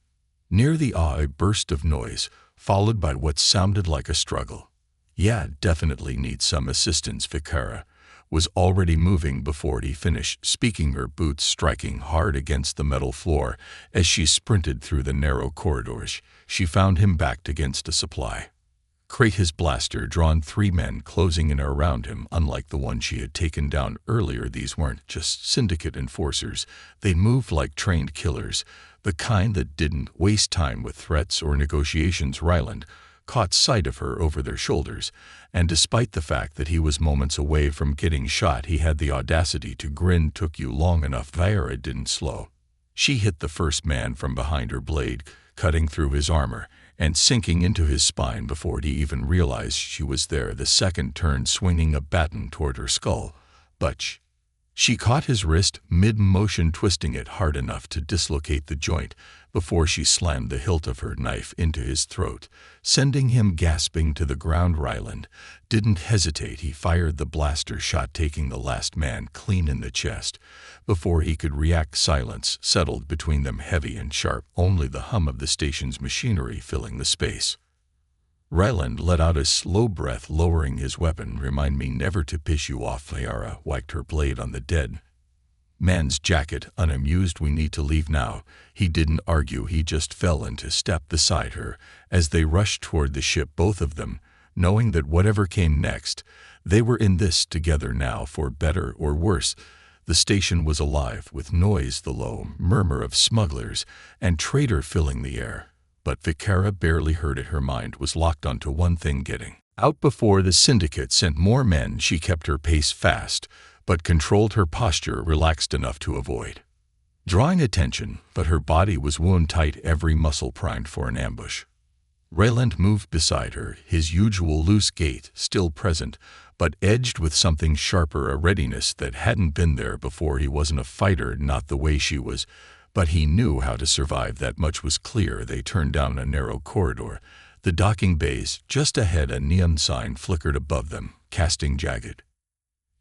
Near the a burst of noise, followed by what sounded like a struggle. "Yeah, definitely need some assistance." Vekara was already moving before he finished speaking, her boots striking hard against the metal floor as she sprinted through the narrow corridors. She found him backed against a supply crate, his blaster drawn, 3 men closing in around him. Unlike the one she had taken down earlier, these weren't just syndicate enforcers. They moved like trained killers, the kind that didn't waste time with threats or negotiations. Ryland caught sight of her over their shoulders, and despite the fact that he was moments away from getting shot, he had the audacity to grin. "Took you long enough." Vekara didn't slow. She hit the first man from behind, her blade cutting through his armor and sinking into his spine before he even realized she was there. The second turned, swinging a baton toward her skull, but she caught his wrist mid-motion, twisting it hard enough to dislocate the joint before she slammed the hilt of her knife into his throat, sending him gasping to the ground. Ryland didn't hesitate. He fired the blaster shot, taking the last man clean in the chest. Before he could react, silence settled between them, heavy and sharp, only the hum of the station's machinery filling the space. Ryland let out a slow breath, lowering his weapon. "Remind me never to piss you off." Vekara whacked her blade on the dead man's jacket, unamused. "We need to leave now." He didn't argue, he just fell into step beside her as they rushed toward the ship, both of them knowing that whatever came next, they were in this together now, for better or worse. The station was alive with noise, the low murmur of smugglers and traitor filling the air. But Vekara barely heard it. Her mind was locked onto one thing: getting out before the syndicate sent more men. She kept her pace fast, but controlled her posture, relaxed enough to avoid drawing attention, but her body was wound-tight, every muscle primed for an ambush. Rayland moved beside her, his usual loose gait still present, but edged with something sharper, a readiness that hadn't been there before. He wasn't a fighter, not the way she was, but he knew how to survive. That much was clear. They turned down a narrow corridor. The docking bays just ahead, a neon sign flickered above them, casting jagged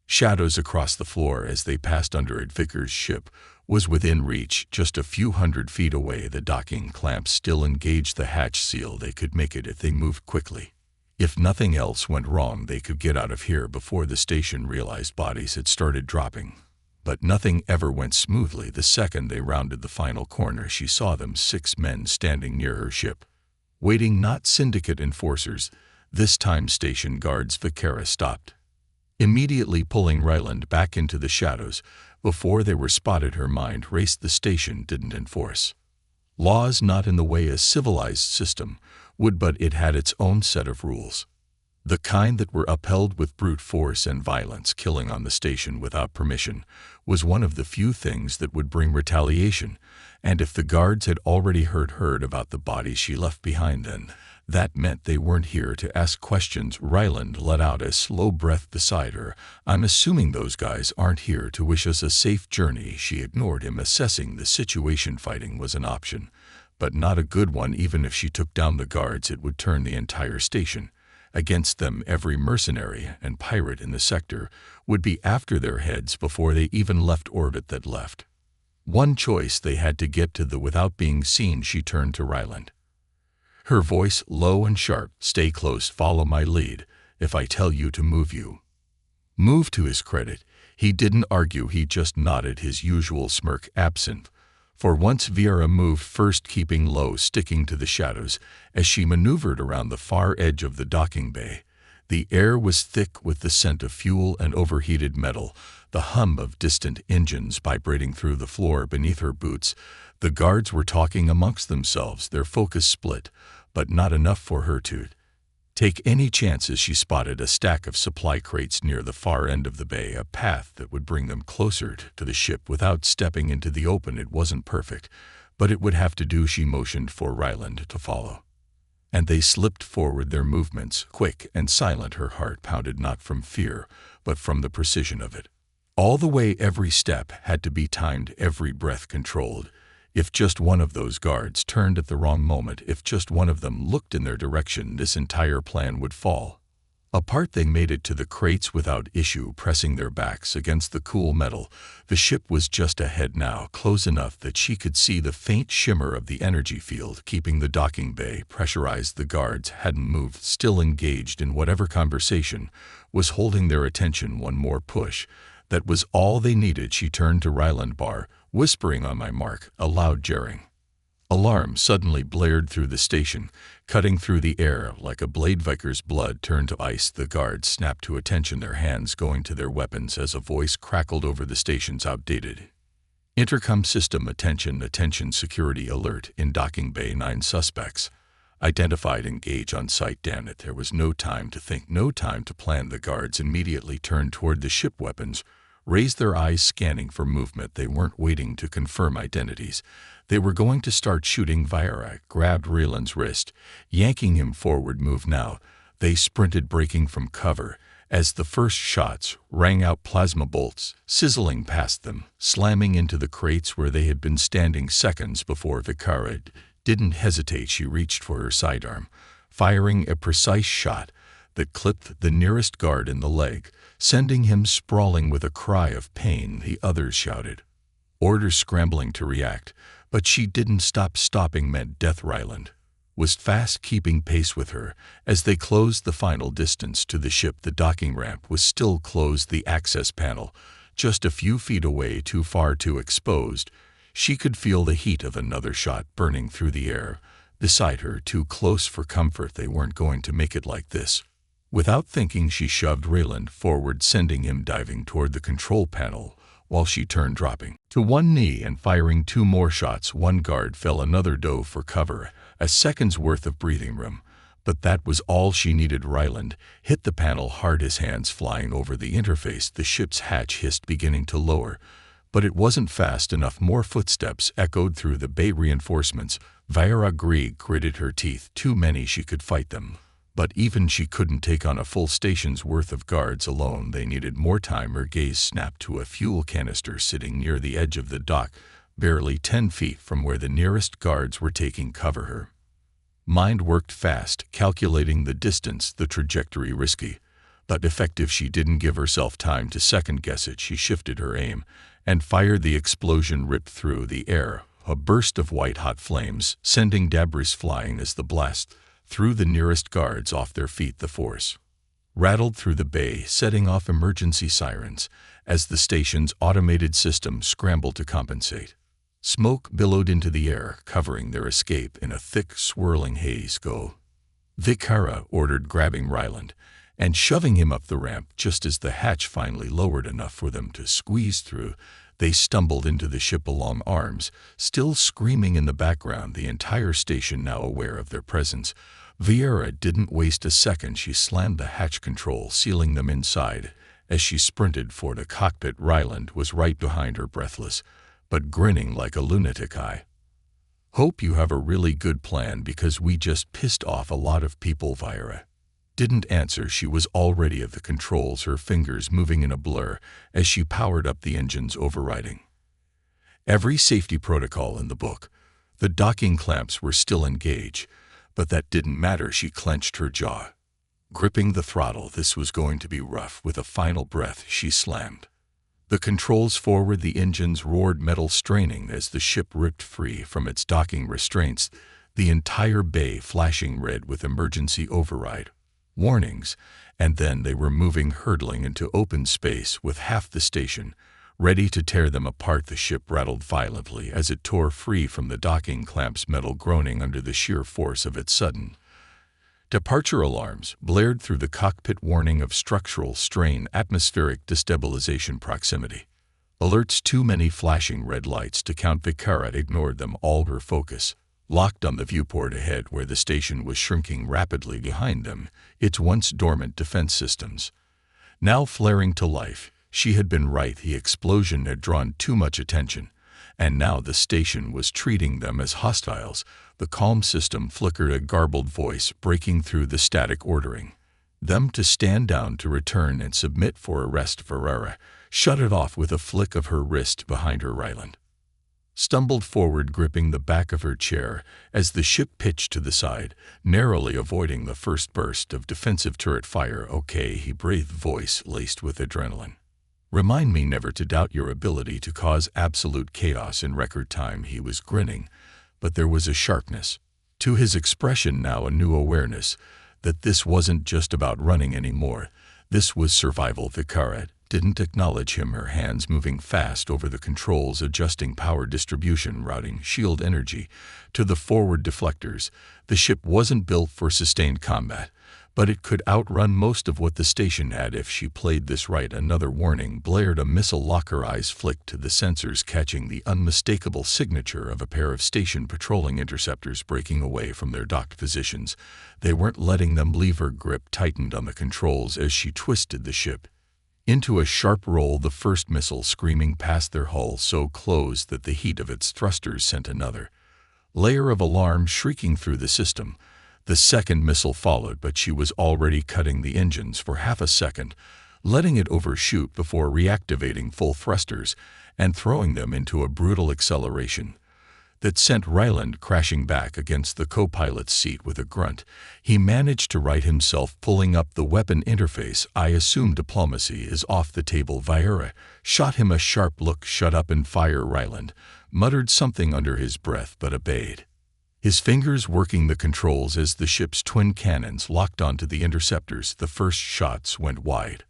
shadows across the floor as they passed under it. Vickers' ship was within reach, just a few hundred feet away. The docking clamps still engaged the hatch seal. They could make it if they moved quickly. If nothing else went wrong, they could get out of here before the station realized bodies had started dropping. But nothing ever went smoothly. The second they rounded the final corner, she saw them, 6 men standing near her ship, waiting. Not syndicate enforcers, this time station guards. Vekara stopped, immediately pulling Ryland back into the shadows. Before they were spotted, her mind raced. The station didn't enforce laws, not in the way a civilized system would, but it had its own set of rules. The kind that were upheld with brute force and violence. Killing on the station without permission was one of the few things that would bring retaliation, and if the guards had already heard about the bodies she left behind, then that meant they weren't here to ask questions. Ryland let out a slow breath beside her. I'm assuming those guys aren't here to wish us a safe journey. She ignored him, assessing the situation. Fighting was an option, but not a good one. Even if she took down the guards, it would turn the entire station against them. Every mercenary and pirate in the sector would be after their heads before they even left orbit. That left one choice: they had to get to the without being seen. She turned to Ryland, her voice low and sharp. Stay close, follow my lead. If I tell you to move, you move. To his credit, he didn't argue. He just nodded, his usual smirk absent. For once, Vekara moved first, keeping low, sticking to the shadows. As she maneuvered around the far edge of the docking bay, the air was thick with the scent of fuel and overheated metal, the hum of distant engines vibrating through the floor beneath her boots. The guards were talking amongst themselves, their focus split, but not enough for her to take any chances. She spotted a stack of supply crates near the far end of the bay, a path that would bring them closer to the ship without stepping into the open. It wasn't perfect, but it would have to do. She motioned for Ryland to follow, and they slipped forward, their movements quick and silent. Her heart pounded, not from fear, but from the precision of it. All the way, every step had to be timed, every breath controlled. If just one of those guards turned at the wrong moment, if just one of them looked in their direction, this entire plan would fall apart. They made it to the crates without issue, pressing their backs against the cool metal. The ship was just ahead now, close enough that she could see the faint shimmer of the energy field keeping the docking bay pressurized. The guards hadn't moved, still engaged in whatever conversation was holding their attention. One more push, that was all they needed. She turned to Ryland, whispering, on my mark. A loud jarring alarm suddenly blared through the station, cutting through the air like a blade. Viker's blood turned to ice. The guards snapped to attention, their hands going to their weapons as a voice crackled over the station's outdated intercom system. Attention, security alert in docking bay. 9 suspects identified, engage on site. Damn it, there was no time to think, no time to plan. The guards immediately turned toward the ship, weapons raised, their eyes scanning for movement. They weren't waiting to confirm identities. They were going to start shooting. Vekara grabbed Ryland's wrist, yanking him forward. Move now. They sprinted, breaking from cover as the first shots rang out, plasma bolts sizzling past them, slamming into the crates where they had been standing seconds before. Vekara didn't hesitate. She reached for her sidearm, firing a precise shot that clipped the nearest guard in the leg, sending him sprawling with a cry of pain. The others shouted orders, scrambling to react, but she didn't stop. Stopping meant death. Ryland was fast, keeping pace with her as they closed the final distance to the ship. The docking ramp was still closed, the access panel just a few feet away, too far, too exposed. She could feel the heat of another shot burning through the air beside her, too close for comfort. They weren't going to make it like this. Without thinking, she shoved Rayland forward, sending him diving toward the control panel, while she turned, dropping to one knee and firing 2 more shots. One guard fell, another dove for cover, a second's worth of breathing room. But that was all she needed. Rayland hit the panel hard, his hands flying over the interface. The ship's hatch hissed, beginning to lower. But it wasn't fast enough. More footsteps echoed through the bay. Reinforcements. Vekara gritted her teeth. Too many. She could fight them, but even she couldn't take on a full station's worth of guards alone. They needed more time. Her gaze snapped to a fuel canister sitting near the edge of the dock, barely 10 feet from where the nearest guards were taking cover. Her mind worked fast, calculating the distance, the trajectory. Risky, but effective. She didn't give herself time to second-guess it. She shifted her aim and fired. The explosion ripped through the air, a burst of white-hot flames, sending debris flying as the blast threw the nearest guards off their feet. The force rattled through the bay, setting off emergency sirens as the station's automated system scrambled to compensate. Smoke billowed into the air, covering their escape in a thick, swirling haze. Go, Vekara ordered, grabbing Rayland and shoving him up the ramp. Just as the hatch finally lowered enough for them to squeeze through, they stumbled into the ship along arms, still screaming in the background, the entire station now aware of their presence. Vekara didn't waste a second. She slammed the hatch control, sealing them inside. As she sprinted for the cockpit, Rayland was right behind her, breathless, but grinning like a lunatic. I hope you have a really good plan, because we just pissed off a lot of people. Vekara didn't answer. She was already at the controls, her fingers moving in a blur as she powered up the engines, overriding every safety protocol in the book. The docking clamps were still engaged, but that didn't matter. She clenched her jaw, gripping the throttle. This was going to be rough. With a final breath, she slammed the controls forward. The engines roared, metal straining as the ship ripped free from its docking restraints, the entire bay flashing red with emergency override warnings. And then they were moving, hurtling into open space with half the station ready to tear them apart. The ship rattled violently as it tore free from the docking clamps, metal groaning under the sheer force of its sudden departure. Alarms blared through the cockpit, warning of structural strain, atmospheric destabilization, proximity alerts. Too many flashing red lights to count. Vekara ignored them all, her focus locked on the viewport ahead, where the station was shrinking rapidly behind them, its once dormant defense systems now flaring to life. She had been right. The explosion had drawn too much attention, and now the station was treating them as hostiles. The comm system flickered, a garbled voice breaking through the static, ordering them to stand down, to return and submit for arrest. Vekara shut it off with a flick of her wrist. Behind her, Rayland stumbled forward, gripping the back of her chair as the ship pitched to the side, narrowly avoiding the first burst of defensive turret fire. Okay, he breathed, voice laced with adrenaline. Remind me never to doubt your ability to cause absolute chaos in record time. He was grinning, but there was a sharpness to his expression now, a new awareness that this wasn't just about running anymore. This was survival. Vekara didn't acknowledge him, her hands moving fast over the controls, adjusting power distribution, routing shield energy to the forward deflectors. The ship wasn't built for sustained combat, but it could outrun most of what the station had if she played this right. Another warning blared, a missile lock. Her eyes flicked to the sensors, catching the unmistakable signature of a pair of station patrolling interceptors breaking away from their docked positions. They weren't letting them leave. Her grip tightened on the controls as she twisted the ship into a sharp roll, the first missile screaming past their hull, so close that the heat of its thrusters sent another layer of alarm shrieking through the system. The second missile followed, but she was already cutting the engines for half a second, letting it overshoot before reactivating full thrusters and throwing them into a brutal acceleration that sent Rayland crashing back against the co-pilot's seat. With a grunt, he managed to right himself, pulling up the weapon interface. I assume diplomacy is off the table. Vekara shot him a sharp look. Shut up and fire. Rayland muttered something under his breath, but obeyed, his fingers working the controls as the ship's twin cannons locked onto the interceptors. The first shots went wide.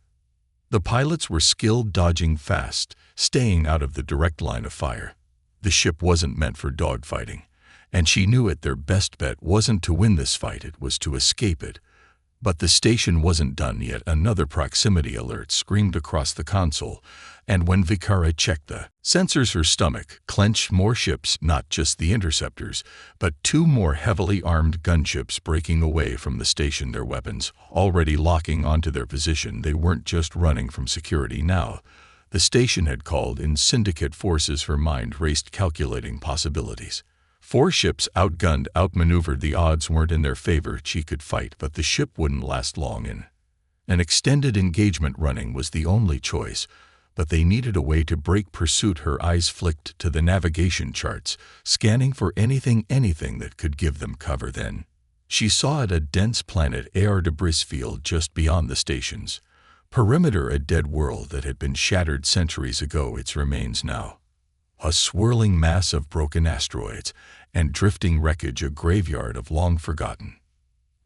The pilots were skilled, dodging fast, staying out of the direct line of fire. The ship wasn't meant for dogfighting, and she knew it. Their best bet wasn't to win this fight, it was to escape it. But the station wasn't done yet. Another proximity alert screamed across the console, and when Vekara checked the sensors, her stomach clenched. More ships, not just the interceptors, but two more heavily armed gunships breaking away from the station, their weapons already locking onto their position. They weren't just running from security now. The station had called in syndicate forces. Her mind raced, calculating possibilities. 4 ships outgunned, outmaneuvered. The odds weren't in their favor. She could fight, but the ship wouldn't last long. An extended engagement running was the only choice, but they needed a way to break pursuit. Her eyes flicked to the navigation charts, scanning for anything that could give them cover. Then she saw it, a dense planet, AR debris field just beyond the stations. Perimeter, a dead world that had been shattered centuries ago. Its remains now a swirling mass of broken asteroids and drifting wreckage, a graveyard of long forgotten.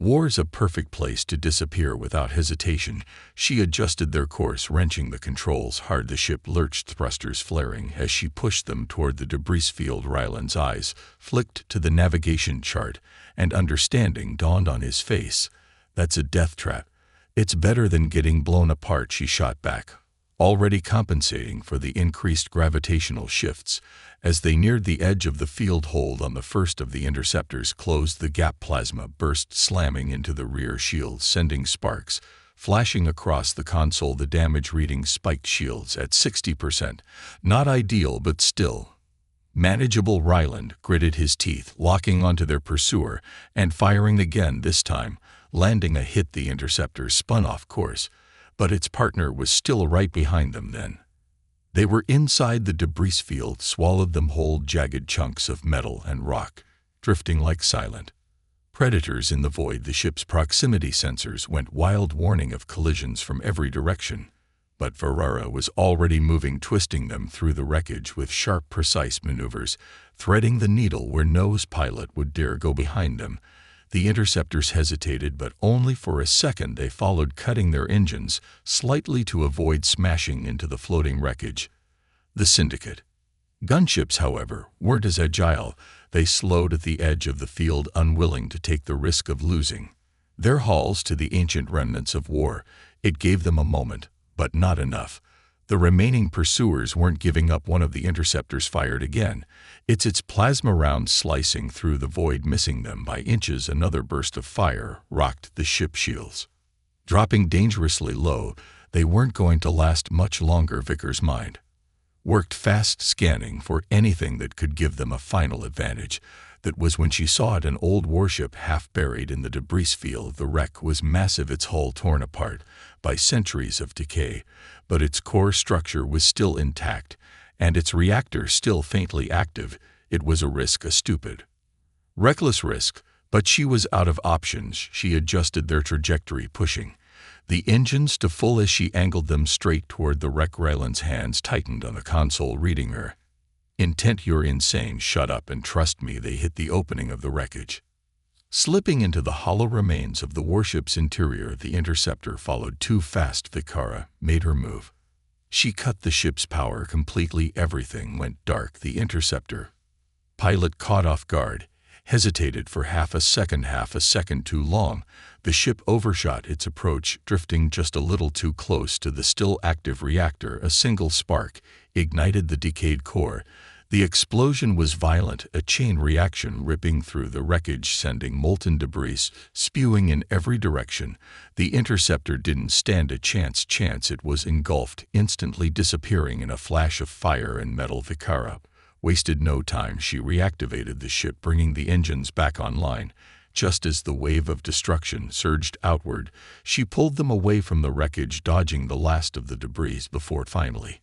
War's a perfect place to disappear without hesitation. She adjusted their course, wrenching the controls hard. The ship lurched, thrusters flaring as she pushed them toward the debris field. Ryland's eyes flicked to the navigation chart, and understanding dawned on his face. That's a death trap. It's better than getting blown apart, she shot back, already compensating for the increased gravitational shifts. As they neared the edge of the field, hold on the first of the interceptors closed. The gap plasma burst, slamming into the rear shield, sending sparks flashing across the console. The damage reading spiked, shields at 60%. Not ideal, but still manageable. Ryland gritted his teeth, locking onto their pursuer and firing again, this time landing a hit. The interceptor spun off course, but its partner was still right behind them. Then they were inside the debris field, swallowed them whole, jagged chunks of metal and rock drifting like silent predators in the void. The ship's proximity sensors went wild, warning of collisions from every direction, but Vekara was already moving, twisting them through the wreckage with sharp, precise maneuvers, threading the needle where no pilot would dare go behind them. The interceptors hesitated, but only for a second. They followed, cutting their engines slightly to avoid smashing into the floating wreckage. The syndicate gunships, however, weren't as agile. They slowed at the edge of the field, unwilling to take the risk of losing their hulls to the ancient remnants of war. It gave them a moment, but not enough. The remaining pursuers weren't giving up. One of the interceptors fired again, its plasma round slicing through the void, missing them by inches. Another burst of fire rocked the ship shields, dropping dangerously low. They weren't going to last much longer. Vekara's mind worked fast, scanning for anything that could give them a final advantage. That was when she saw it, an old warship half buried in the debris field. The wreck was massive, its hull torn apart by centuries of decay, but its core structure was still intact, and its reactor still faintly active. It was a risk, a stupid, reckless risk, but she was out of options. She adjusted their trajectory, pushing the engines to full as she angled them straight toward the wreck. Ryland's hands tightened on the console, reading her intent. You're insane. Shut up and trust me. They hit the opening of the wreckage, slipping into the hollow remains of the warship's interior. The interceptor followed too fast. Vekara made her move. She cut the ship's power completely. Everything went dark. The interceptor pilot, caught off guard, hesitated for half a second too long. The ship overshot its approach, drifting just a little too close to the still active reactor. A single spark ignited the decayed core. The explosion was violent, a chain reaction ripping through the wreckage, sending molten debris spewing in every direction. The interceptor didn't stand a chance. It was engulfed, instantly disappearing in a flash of fire and metal. Vekara wasted no time. She reactivated the ship, bringing the engines back online. Just as the wave of destruction surged outward, she pulled them away from the wreckage, dodging the last of the debris before finally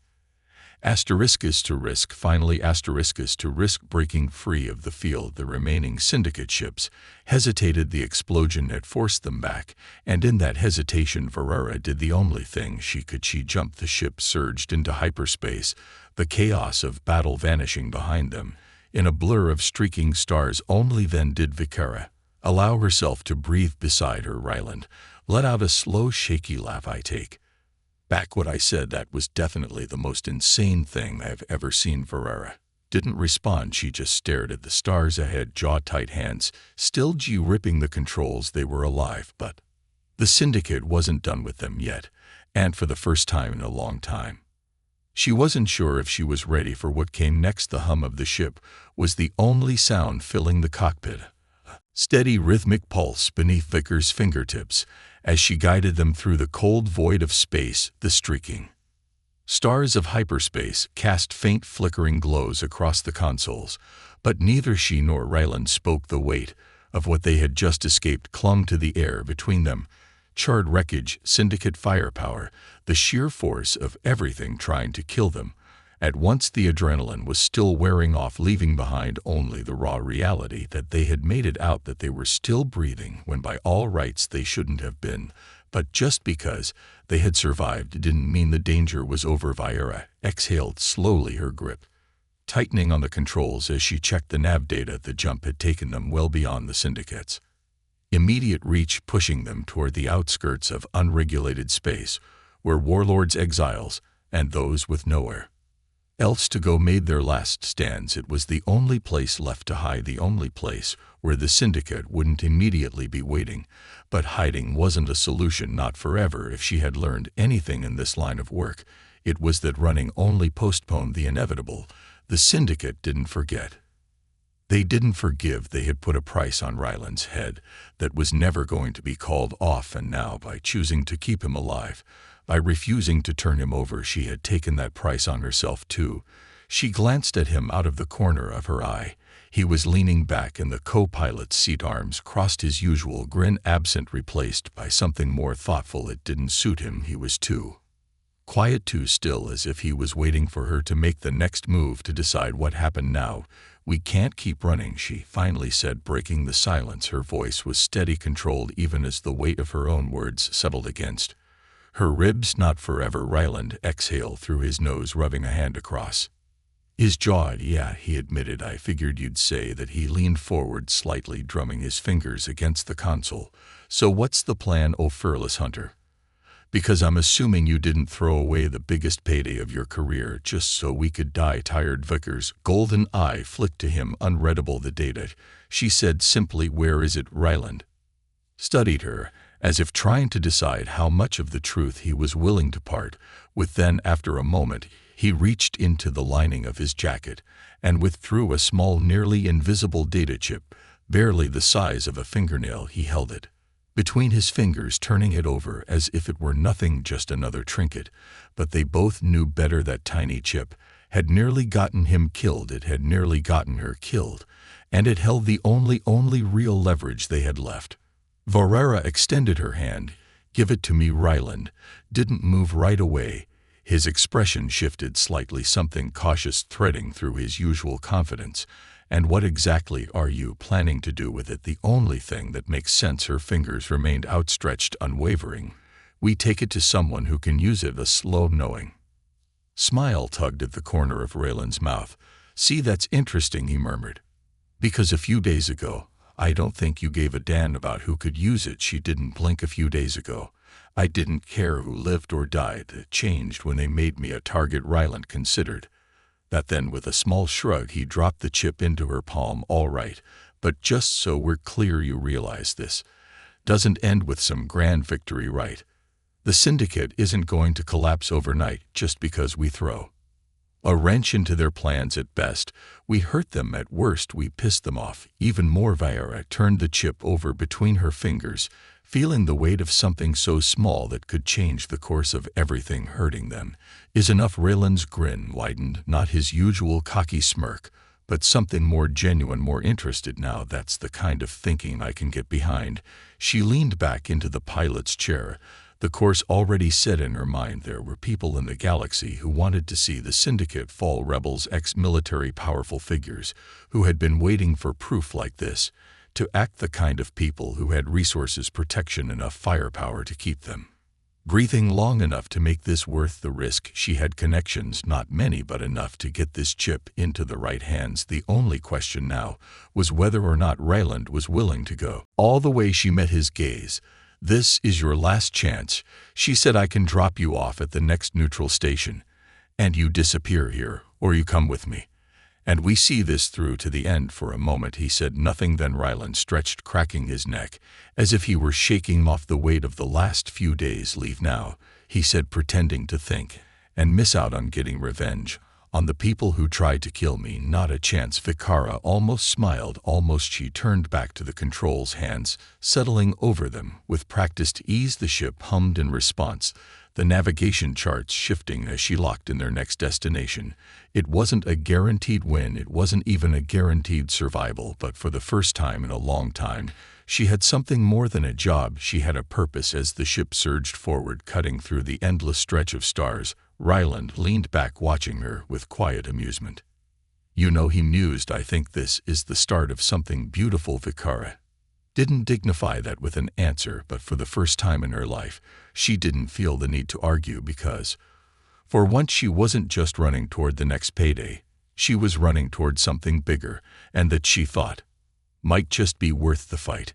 to risk breaking free of the field. The remaining syndicate ships hesitated. The explosion had forced them back, and in that hesitation Vekara did the only thing she could. She jumped. The ship surged into hyperspace, the chaos of battle vanishing behind them in a blur of streaking stars. Only then did Vekara allow herself to breathe. Beside her, Ryland let out a slow, shaky laugh. I take back what I said. That was definitely the most insane thing I've ever seen. Vekara didn't respond. She just stared at the stars ahead, jaw-tight, hands still ripping the controls. They were alive, but The syndicate wasn't done with them yet, and for the first time in a long time. She wasn't sure if she was ready for what came next. The hum of the ship was the only sound filling the cockpit. A steady rhythmic pulse beneath Vekara's fingertips as she guided them through the cold void of space. The streaking stars of hyperspace cast faint flickering glows across the consoles, but neither she nor Ryland spoke. The weight of what they had just escaped clung to the air between them. Charred wreckage, syndicate firepower, the sheer force of everything trying to kill them. At once the adrenaline was still wearing off, leaving behind only the raw reality that they had made it out, that they were still breathing when by all rights they shouldn't have been. But just because they had survived didn't mean the danger was over. Vekara exhaled slowly, her grip tightening on the controls as she checked the nav data. The jump had taken them well beyond the syndicate's immediate reach, pushing them toward the outskirts of unregulated space, where warlords, exiles, and those with nowhere else to go made their last stands. It was the only place left to hide, the only place where the syndicate wouldn't immediately be waiting. But hiding wasn't a solution, not forever. If she had learned anything in this line of work, it was that running only postponed the inevitable. The syndicate didn't forget. They didn't forgive. They had put a price on Ryland's head that was never going to be called off, and now, by choosing to keep him alive, by refusing to turn him over, she had taken that price on herself too. She glanced at him out of the corner of her eye. He was leaning back in the co-pilot's seat, arms crossed, his usual grin absent, replaced by something more thoughtful. It didn't suit him. He was too quiet, too still, as if he was waiting for her to make the next move, to decide what happened now. "We can't keep running," she finally said, breaking the silence. Her voice was steady, controlled, even as the weight of her own words settled against her ribs. "Not forever." Ryland exhaled through his nose, rubbing a hand across his jaw. "Yeah," he admitted, "I figured you'd say that." He leaned forward slightly, drumming his fingers against the console. "So what's the plan, oh fearless hunter? Because I'm assuming you didn't throw away the biggest payday of your career just so we could die tired." Vekara's golden eye flicked to him, unreadable. "The data," she said simply. "Where is it?" Ryland studied her, as if trying to decide how much of the truth he was willing to part with. Then, after a moment, he reached into the lining of his jacket and withdrew a small, nearly invisible data chip, barely the size of a fingernail. He held it between his fingers, turning it over as if it were nothing, just another trinket. But they both knew better. That tiny chip had nearly gotten him killed. It had nearly gotten her killed, and it held the only real leverage they had left. Vekara extended her hand. "Give it to me." Ryland didn't move right away. His expression shifted slightly, something cautious threading through his usual confidence. "And what exactly are you planning to do with it?" "The only thing that makes sense." Her fingers remained outstretched, unwavering. "We take it to someone who can use it." A slow, knowing smile tugged at the corner of Ryland's mouth. "See, that's interesting," he murmured. "Because a few days ago, I don't think you gave a damn about who could use it." She didn't blink. "A few days ago, I didn't care who lived or died. It changed when they made me a target." Ryland considered that, then with a small shrug he dropped the chip into her palm. "All right, but just so we're clear, you realize this doesn't end with some grand victory, right? The syndicate isn't going to collapse overnight just because we throw a wrench into their plans. At best, we hurt them. At worst, we piss them off even more." Vekara turned the chip over between her fingers, feeling the weight of something so small that could change the course of everything. "Hurting them is enough." Ryland's grin widened, not his usual cocky smirk, but something more genuine, more interested. "Now that's the kind of thinking I can get behind." She leaned back into the pilot's chair, the course already set in her mind. There were people in the galaxy who wanted to see the syndicate fall, rebels, ex-military, powerful figures who had been waiting for proof like this, to act, the kind of people who had resources, protection, enough firepower to keep them breathing long enough to make this worth the risk. She had connections, not many, but enough to get this chip into the right hands. The only question now was whether or not Ryland was willing to go all the way. She met his gaze. "This is your last chance," she said. "I can drop you off at the next neutral station, and you disappear here, or you come with me, And we see this through to the end. For a moment he said nothing, then Ryland stretched, cracking his neck, as if he were shaking off the weight of the last few days. "Leave now," he said, pretending to think, "and miss out on getting revenge on the people who tried to kill me. Not a chance." Vekara almost smiled, almost. She turned back to the controls, hands settling over them. With practiced ease the ship hummed in response, the navigation charts shifting as she locked in their next destination. It wasn't a guaranteed win, it wasn't even a guaranteed survival, but for the first time in a long time, she had something more than a job. She had a purpose. As the ship surged forward, cutting through the endless stretch of stars, Ryland leaned back, watching her with quiet amusement. "You know," he mused, "I think this is the start of something beautiful." Vekara didn't dignify that with an answer, but for the first time in her life, she didn't feel the need to argue, because for once she wasn't just running toward the next payday, she was running toward something bigger, and that she thought might just be worth the fight.